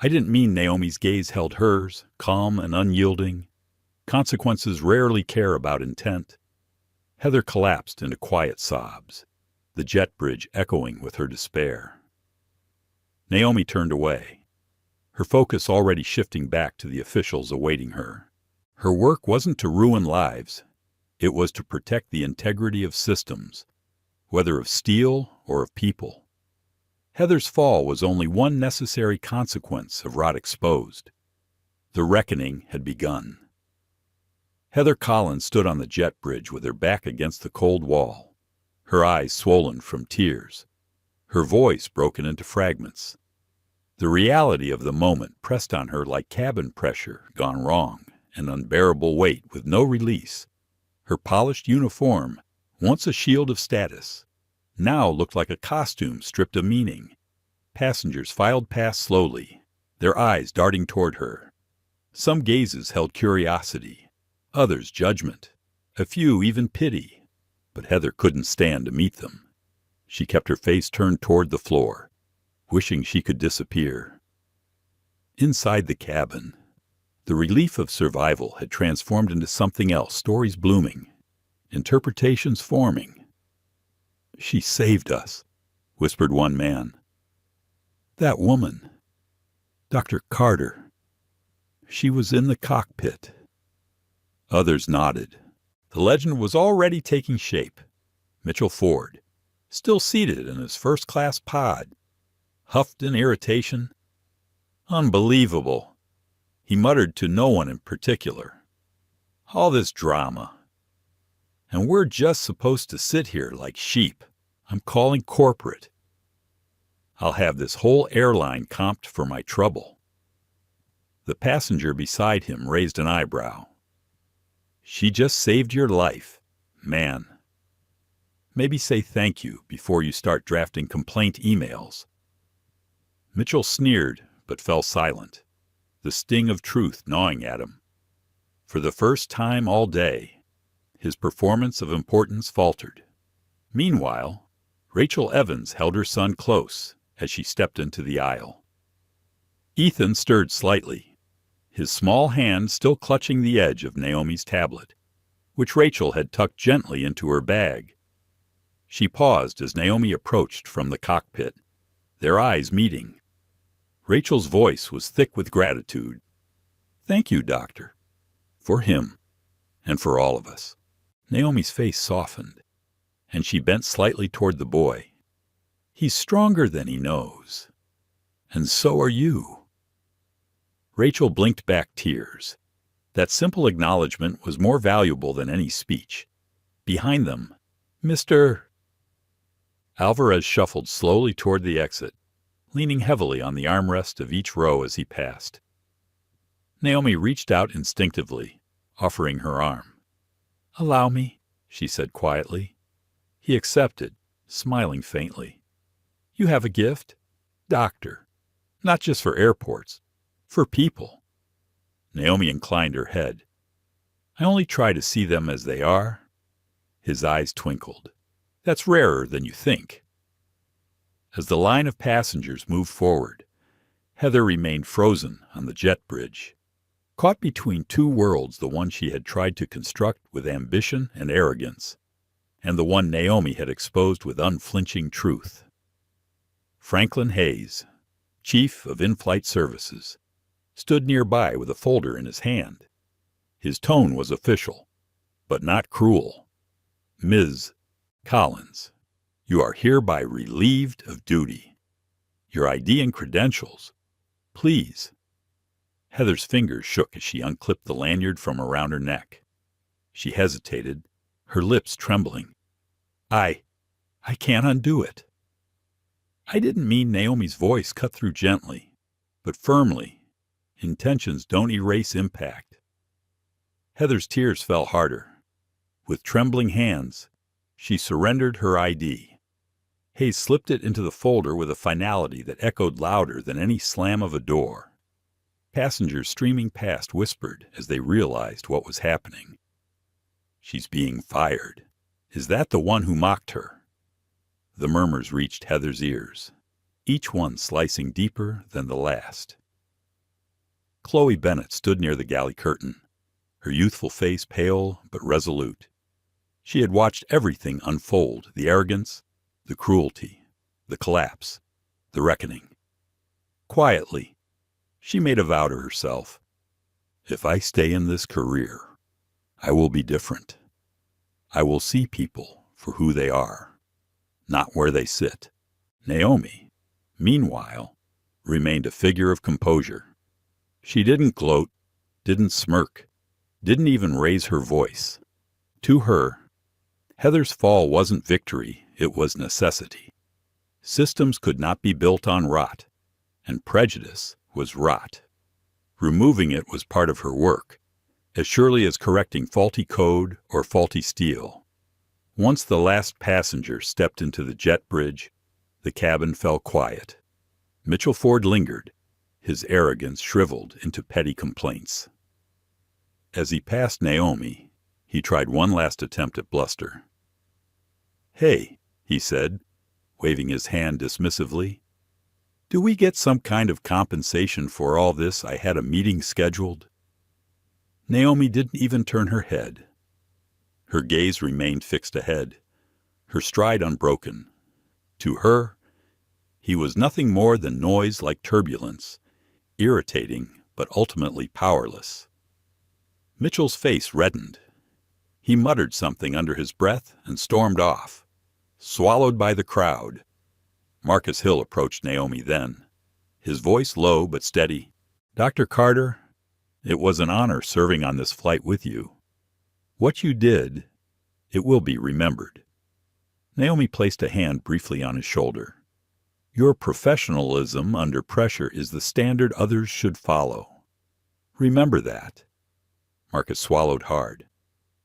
I didn't mean. Naomi's gaze held hers, calm and unyielding. Consequences rarely care about intent. Heather collapsed into quiet sobs, the jet bridge echoing with her despair. Naomi turned away, her focus already shifting back to the officials awaiting her. Her work wasn't to ruin lives. It was to protect the integrity of systems, whether of steel or of people. Heather's fall was only one necessary consequence of rot exposed. The reckoning had begun. Heather Collins stood on the jet bridge with her back against the cold wall, her eyes swollen from tears, her voice broken into fragments. The reality of the moment pressed on her like cabin pressure gone wrong, an unbearable weight with no release. Her polished uniform, once a shield of status, now looked like a costume stripped of meaning. Passengers filed past slowly, their eyes darting toward her. Some gazes held curiosity, others judgment, a few even pity, but Heather couldn't stand to meet them. She kept her face turned toward the floor, wishing she could disappear. Inside the cabin, the relief of survival had transformed into something else, stories blooming, interpretations forming. "She saved us," whispered one man. "That woman, Dr. Carter, she was in the cockpit." Others nodded. The legend was already taking shape. Mitchell Ford, still seated in his first-class pod, huffed in irritation. "Unbelievable," he muttered to no one in particular. "All this drama. And we're just supposed to sit here like sheep. I'm calling corporate. I'll have this whole airline comped for my trouble." The passenger beside him raised an eyebrow. "She just saved your life, man. Maybe say thank you before you start drafting complaint emails." Mitchell sneered, but fell silent, the sting of truth gnawing at him. For the first time all day, his performance of importance faltered. Meanwhile, Rachel Evans held her son close as she stepped into the aisle. Ethan stirred slightly, his small hand still clutching the edge of Naomi's tablet, which Rachel had tucked gently into her bag. She paused as Naomi approached from the cockpit, their eyes meeting. Rachel's voice was thick with gratitude. "Thank you, Doctor. For him, and for all of us." Naomi's face softened, and she bent slightly toward the boy. "He's stronger than he knows. And so are you." Rachel blinked back tears. That simple acknowledgement was more valuable than any speech. Behind them, Mr. Alvarez shuffled slowly toward the exit, leaning heavily on the armrest of each row as he passed. Naomi reached out instinctively, offering her arm. "Allow me," she said quietly. He accepted, smiling faintly. "You have a gift, Doctor. Not just for airports, for people." Naomi inclined her head. "I only try to see them as they are." His eyes twinkled. "That's rarer than you think." As the line of passengers moved forward, Heather remained frozen on the jet bridge, caught between two worlds, the one she had tried to construct with ambition and arrogance, and the one Naomi had exposed with unflinching truth. Franklin Hayes, Chief of In-Flight Services, stood nearby with a folder in his hand. His tone was official, but not cruel. "Ms. Collins, you are hereby relieved of duty. Your ID and credentials, please." Heather's fingers shook as she unclipped the lanyard from around her neck. She hesitated, her lips trembling. I can't undo it." "I didn't mean." Naomi's voice cut through gently, but firmly. Intentions don't erase impact. Heather's tears fell harder. With trembling hands, she surrendered her ID. Hayes slipped it into the folder with a finality that echoed louder than any slam of a door. Passengers streaming past whispered as they realized what was happening. "She's being fired. Is that the one who mocked her?" The murmurs reached Heather's ears, each one slicing deeper than the last. Chloe Bennett stood near the galley curtain, her youthful face pale but resolute. She had watched everything unfold, the arrogance, the cruelty, the collapse, the reckoning. Quietly, she made a vow to herself. "If I stay in this career, I will be different. I will see people for who they are, not where they sit." Naomi, meanwhile, remained a figure of composure. She didn't gloat, didn't smirk, didn't even raise her voice. To her, Heather's fall wasn't victory, it was necessity. Systems could not be built on rot, and prejudice was rot. Removing it was part of her work, as surely as correcting faulty code or faulty steel. Once the last passenger stepped into the jet bridge, the cabin fell quiet. Mitchell Ford lingered, his arrogance shriveled into petty complaints. As he passed Naomi, he tried one last attempt at bluster. "Hey," he said, waving his hand dismissively. "Do we get some kind of compensation for all this? I had a meeting scheduled." Naomi didn't even turn her head. Her gaze remained fixed ahead, her stride unbroken. To her, he was nothing more than noise like turbulence, irritating but ultimately powerless. Mitchell's face reddened. He muttered something under his breath and stormed off, swallowed by the crowd. Marcus Hill approached Naomi then, his voice low but steady. "Dr. Carter, it was an honor serving on this flight with you. What you did, it will be remembered." Naomi placed a hand briefly on his shoulder. "Your professionalism under pressure is the standard others should follow. Remember that." Marcus swallowed hard,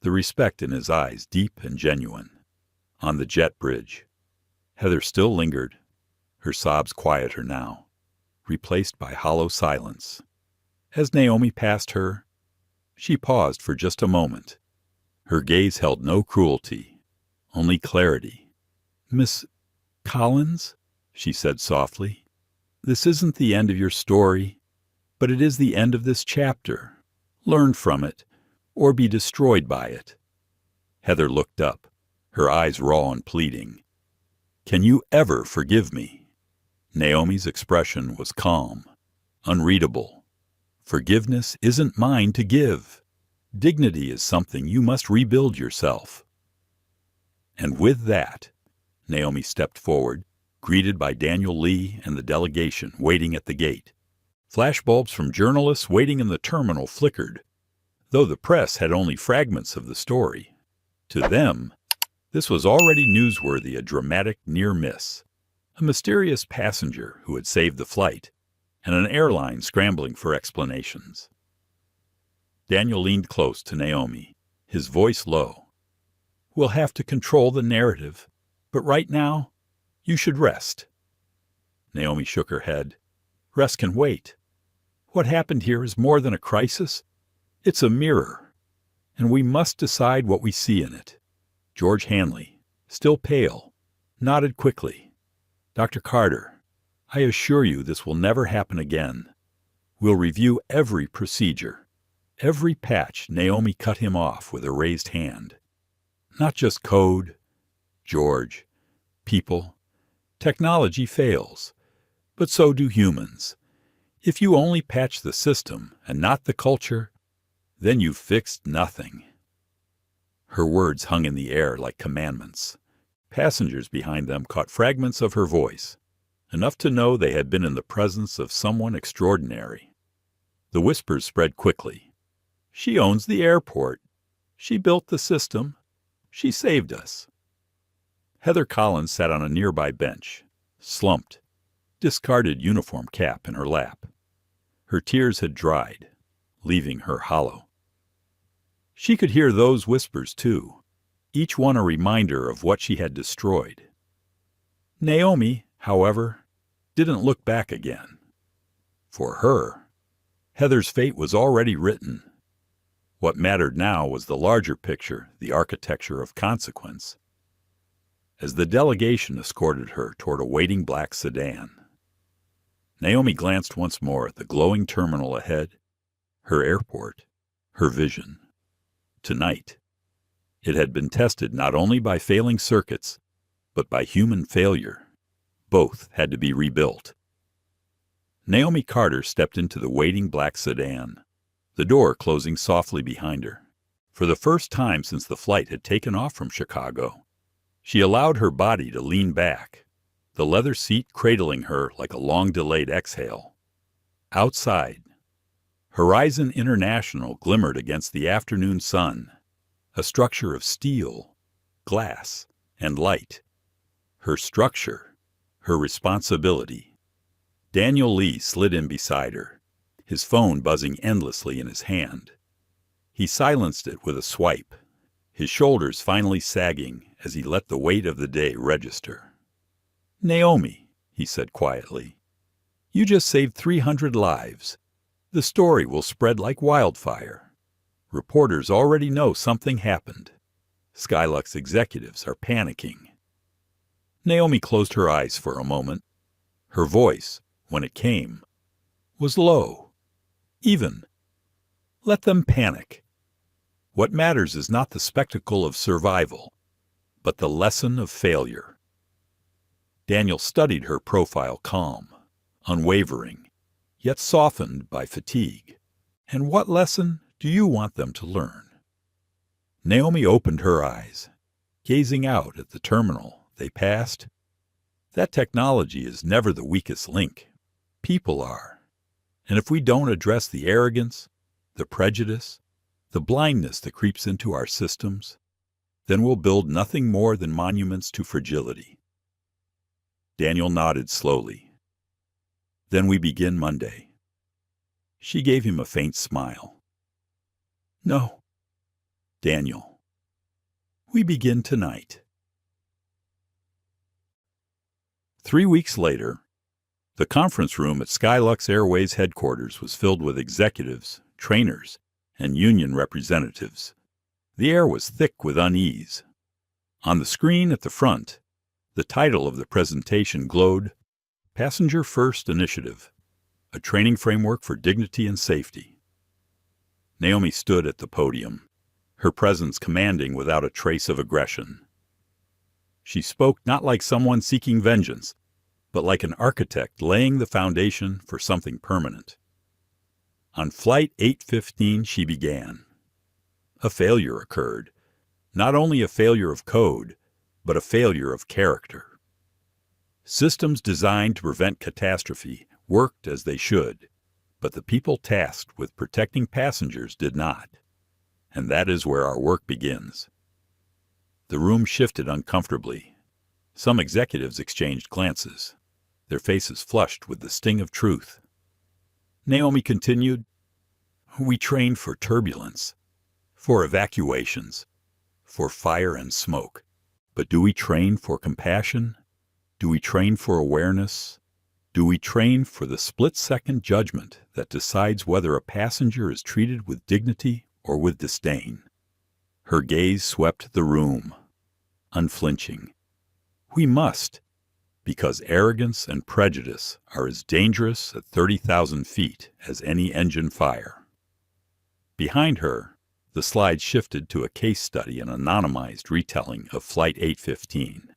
the respect in his eyes deep and genuine. On the jet bridge, Heather still lingered, her sobs quieter now, replaced by hollow silence. As Naomi passed her, she paused for just a moment. Her gaze held no cruelty, only clarity. "Miss Collins," she said softly, "this isn't the end of your story, but it is the end of this chapter. Learn from it, or be destroyed by it." Heather looked up, her eyes raw and pleading. "Can you ever forgive me?" Naomi's expression was calm, unreadable. "Forgiveness isn't mine to give. Dignity is something you must rebuild yourself." And with that, Naomi stepped forward, greeted by Daniel Lee and the delegation waiting at the gate. Flashbulbs from journalists waiting in the terminal flickered, though the press had only fragments of the story. To them, this was already newsworthy, a dramatic near miss, a mysterious passenger who had saved the flight, and an airline scrambling for explanations. Daniel leaned close to Naomi, his voice low. "We'll have to control the narrative, but right now, you should rest." Naomi shook her head. "Rest can wait. What happened here is more than a crisis. It's a mirror, and we must decide what we see in it." George Hanley, still pale, nodded quickly. "Dr. Carter, I assure you this will never happen again. We'll review every procedure, every patch." Naomi cut him off with a raised hand. "Not just code, George. People. Technology fails, but so do humans. If you only patch the system and not the culture, then you've fixed nothing." Her words hung in the air like commandments. Passengers behind them caught fragments of her voice, enough to know they had been in the presence of someone extraordinary. The whispers spread quickly. "She owns the airport. She built the system. She saved us." Heather Collins sat on a nearby bench, slumped, discarded uniform cap in her lap. Her tears had dried, leaving her hollow. She could hear those whispers, too, each one a reminder of what she had destroyed. Naomi, however, didn't look back again. For her, Heather's fate was already written. What mattered now was the larger picture, the architecture of consequence. As the delegation escorted her toward a waiting black sedan, Naomi glanced once more at the glowing terminal ahead, her airport, her vision. Tonight, it had been tested not only by failing circuits, but by human failure. Both had to be rebuilt. Naomi Carter stepped into the waiting black sedan, the door closing softly behind her. For the first time since the flight had taken off from Chicago, she allowed her body to lean back, the leather seat cradling her like a long-delayed exhale. Outside, Horizon International glimmered against the afternoon sun, a structure of steel, glass, and light. Her structure, her responsibility. Daniel Lee slid in beside her, his phone buzzing endlessly in his hand. He silenced it with a swipe, his shoulders finally sagging as he let the weight of the day register. "Naomi," he said quietly, "you just saved 300 lives. The story will spread like wildfire." Reporters already know something happened. Skylux executives are panicking. Naomi closed her eyes for a moment. Her voice, when it came, was low, even. Let them panic. What matters is not the spectacle of survival, but the lesson of failure. Daniel studied her profile calm, unwavering, yet softened by fatigue. And what lesson do you want them to learn? Naomi opened her eyes, gazing out at the terminal they passed. That technology is never the weakest link. People are. And if we don't address the arrogance, the prejudice, the blindness that creeps into our systems, then we'll build nothing more than monuments to fragility. Daniel nodded slowly. Then we begin Monday. She gave him a faint smile. No, Daniel. We begin tonight. 3 weeks later, the conference room at Skylux Airways headquarters was filled with executives, trainers, and union representatives. The air was thick with unease. On the screen at the front, the title of the presentation glowed, Passenger First Initiative, a training framework for dignity and safety. Naomi stood at the podium, her presence commanding without a trace of aggression. She spoke not like someone seeking vengeance, but like an architect laying the foundation for something permanent. On Flight 815 she began. A failure occurred, not only a failure of code, but a failure of character. Systems designed to prevent catastrophe worked as they should, but the people tasked with protecting passengers did not. And that is where our work begins. The room shifted uncomfortably. Some executives exchanged glances, their faces flushed with the sting of truth. Naomi continued, We train for turbulence, for evacuations, for fire and smoke. But do we train for compassion? Do we train for awareness? Do we train for the split-second judgment that decides whether a passenger is treated with dignity or with disdain? Her gaze swept the room, unflinching. We must, because arrogance and prejudice are as dangerous at 30,000 feet as any engine fire. Behind her, the slide shifted to a case study and anonymized retelling of Flight 815.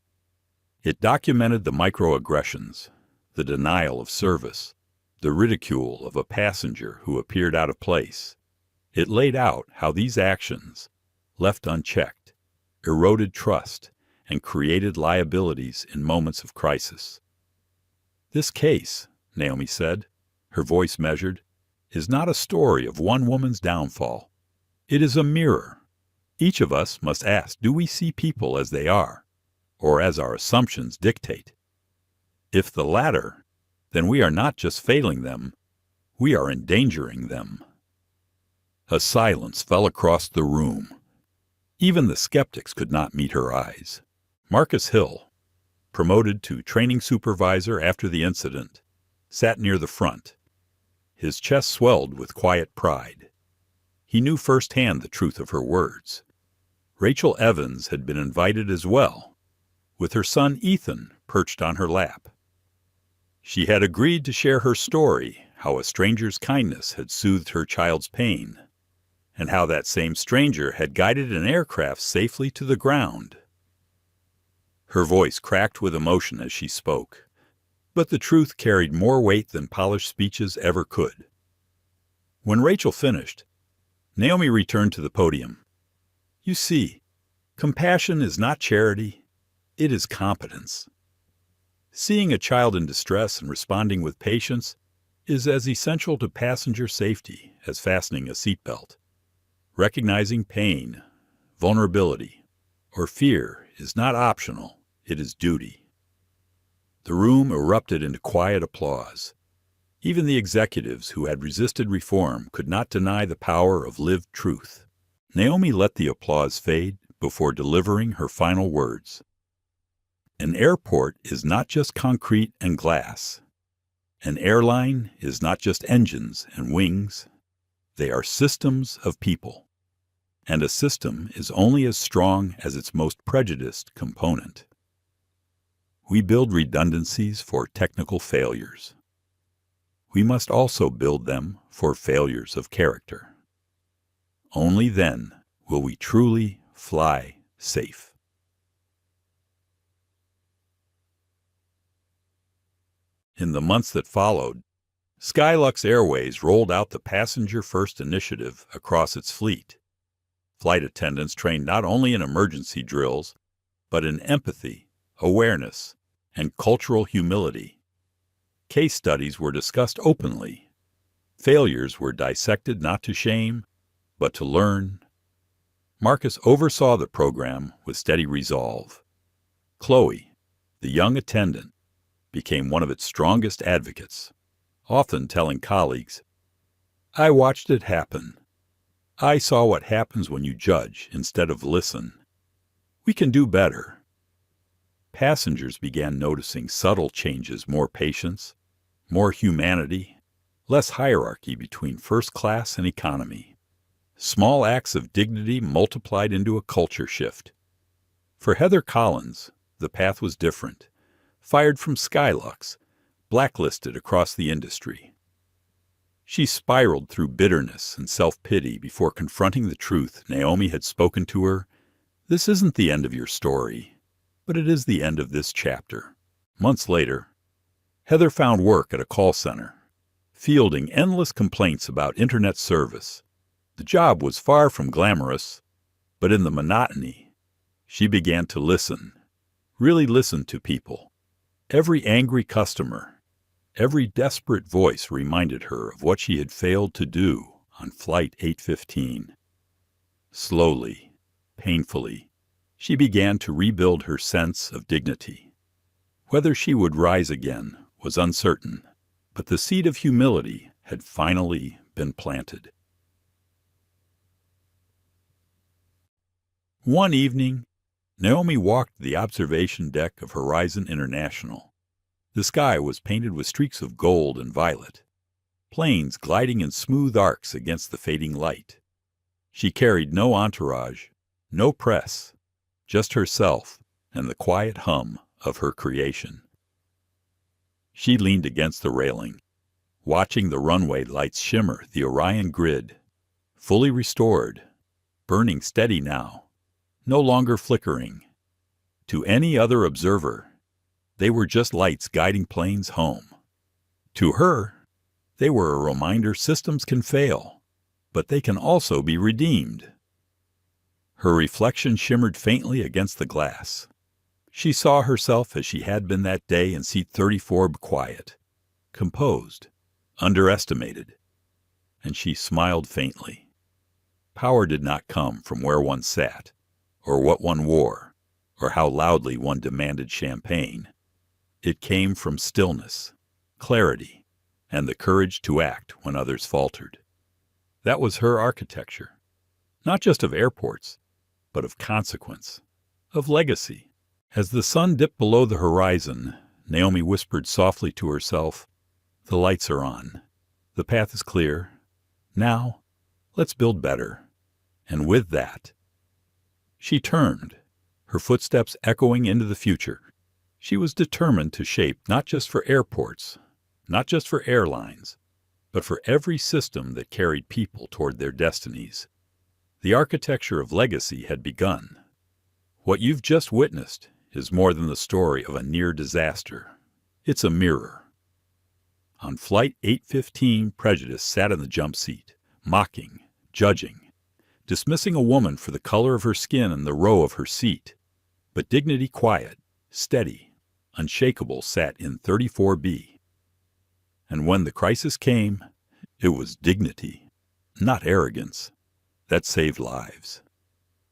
It documented the microaggressions, the denial of service, the ridicule of a passenger who appeared out of place. It laid out how these actions, left unchecked, eroded trust and created liabilities in moments of crisis. This case, Naomi said, her voice measured, is not a story of one woman's downfall. It is a mirror. Each of us must ask, do we see people as they are, or as our assumptions dictate? If the latter, then we are not just failing them, we are endangering them. A silence fell across the room. Even the skeptics could not meet her eyes. Marcus Hill, promoted to training supervisor after the incident, sat near the front. His chest swelled with quiet pride. He knew firsthand the truth of her words. Rachel Evans had been invited as well, with her son Ethan perched on her lap. She had agreed to share her story, how a stranger's kindness had soothed her child's pain, and how that same stranger had guided an aircraft safely to the ground. Her voice cracked with emotion as she spoke, but the truth carried more weight than polished speeches ever could. When Rachel finished, Naomi returned to the podium. You see, compassion is not charity, it is competence. Seeing a child in distress and responding with patience is as essential to passenger safety as fastening a seatbelt. Recognizing pain, vulnerability, or fear is not optional, it is duty. The room erupted into quiet applause. Even the executives who had resisted reform could not deny the power of lived truth. Naomi let the applause fade before delivering her final words. An airport is not just concrete and glass. An airline is not just engines and wings. They are systems of people. and a system is only as strong as its most prejudiced component. We build redundancies for technical failures. We must also build them for failures of character. Only then will we truly fly safe. In the months that followed, Skylux Airways rolled out the passenger-first initiative across its fleet. Flight attendants trained not only in emergency drills, but in empathy, awareness, and cultural humility. Case studies were discussed openly. Failures were dissected not to shame, but to learn. Marcus oversaw the program with steady resolve. Chloe, the young attendant, became one of its strongest advocates, often telling colleagues, "I watched it happen. I saw what happens when you judge instead of listen. We can do better." Passengers began noticing subtle changes: more patience, more humanity, less hierarchy between first class and economy. Small acts of dignity multiplied into a culture shift. For Heather Collins, the path was different. Fired from Skylux, blacklisted across the industry. She spiraled through bitterness and self-pity before confronting the truth Naomi had spoken to her. "This isn't the end of your story, but it is the end of this chapter." Months later, Heather found work at a call center, fielding endless complaints about internet service. The job was far from glamorous, but in the monotony, she began to listen, really listen to people. Every angry customer, every desperate voice reminded her of what she had failed to do on Flight 815. Slowly, painfully, she began to rebuild her sense of dignity. Whether she would rise again was uncertain, but the seed of humility had finally been planted. One evening, Naomi walked the observation deck of Horizon International. The sky was painted with streaks of gold and violet, planes gliding in smooth arcs against the fading light. She carried no entourage, no press, just herself and the quiet hum of her creation. She leaned against the railing, watching the runway lights shimmer the Orion grid, fully restored, burning steady now, no longer flickering. To any other observer, they were just lights guiding planes home. To her, they were a reminder systems can fail, but they can also be redeemed. Her reflection shimmered faintly against the glass. She saw herself as she had been that day in seat 34, quiet, composed, underestimated, and she smiled faintly. Power did not come from where one sat, or what one wore, or how loudly one demanded champagne. It came from stillness, clarity, and the courage to act when others faltered. That was her architecture, not just of airports, but of consequence, of legacy. As the sun dipped below the horizon, Naomi whispered softly to herself, "The lights are on. The path is clear. Now, let's build better." And with that, she turned, her footsteps echoing into the future. She was determined to shape not just for airports, not just for airlines, but for every system that carried people toward their destinies. The architecture of legacy had begun. What you've just witnessed is more than the story of a near disaster. It's a mirror. On Flight 815, prejudice sat in the jump seat, mocking, judging, dismissing a woman for the color of her skin and the row of her seat. But dignity, quiet, steady, unshakable, sat in 34B. And when the crisis came, it was dignity, not arrogance, that saved lives.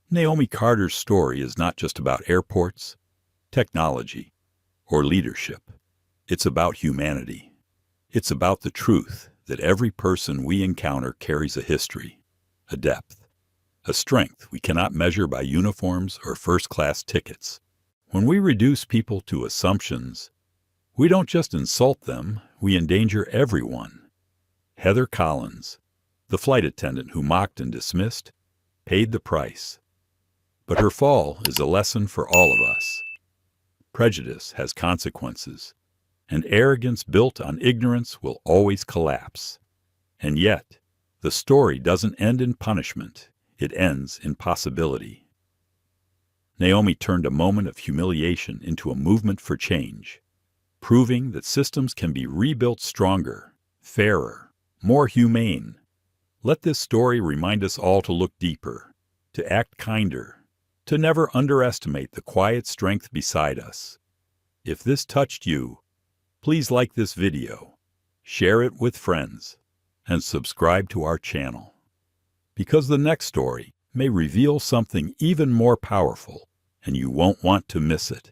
Naomi Carter's story is not just about airports, technology, or leadership. It's about humanity. It's about the truth that every person we encounter carries a history, a depth, a strength we cannot measure by uniforms or first-class tickets. When we reduce people to assumptions, we don't just insult them, we endanger everyone. Heather Collins, the flight attendant who mocked and dismissed, paid the price. But her fall is a lesson for all of us. Prejudice has consequences, and arrogance built on ignorance will always collapse. And yet, the story doesn't end in punishment. It ends in possibility. Naomi turned a moment of humiliation into a movement for change, proving that systems can be rebuilt stronger, fairer, more humane. Let this story remind us all to look deeper, to act kinder, to never underestimate the quiet strength beside us. If this touched you, please like this video, share it with friends, and subscribe to our channel. Because the next story may reveal something even more powerful, and you won't want to miss it.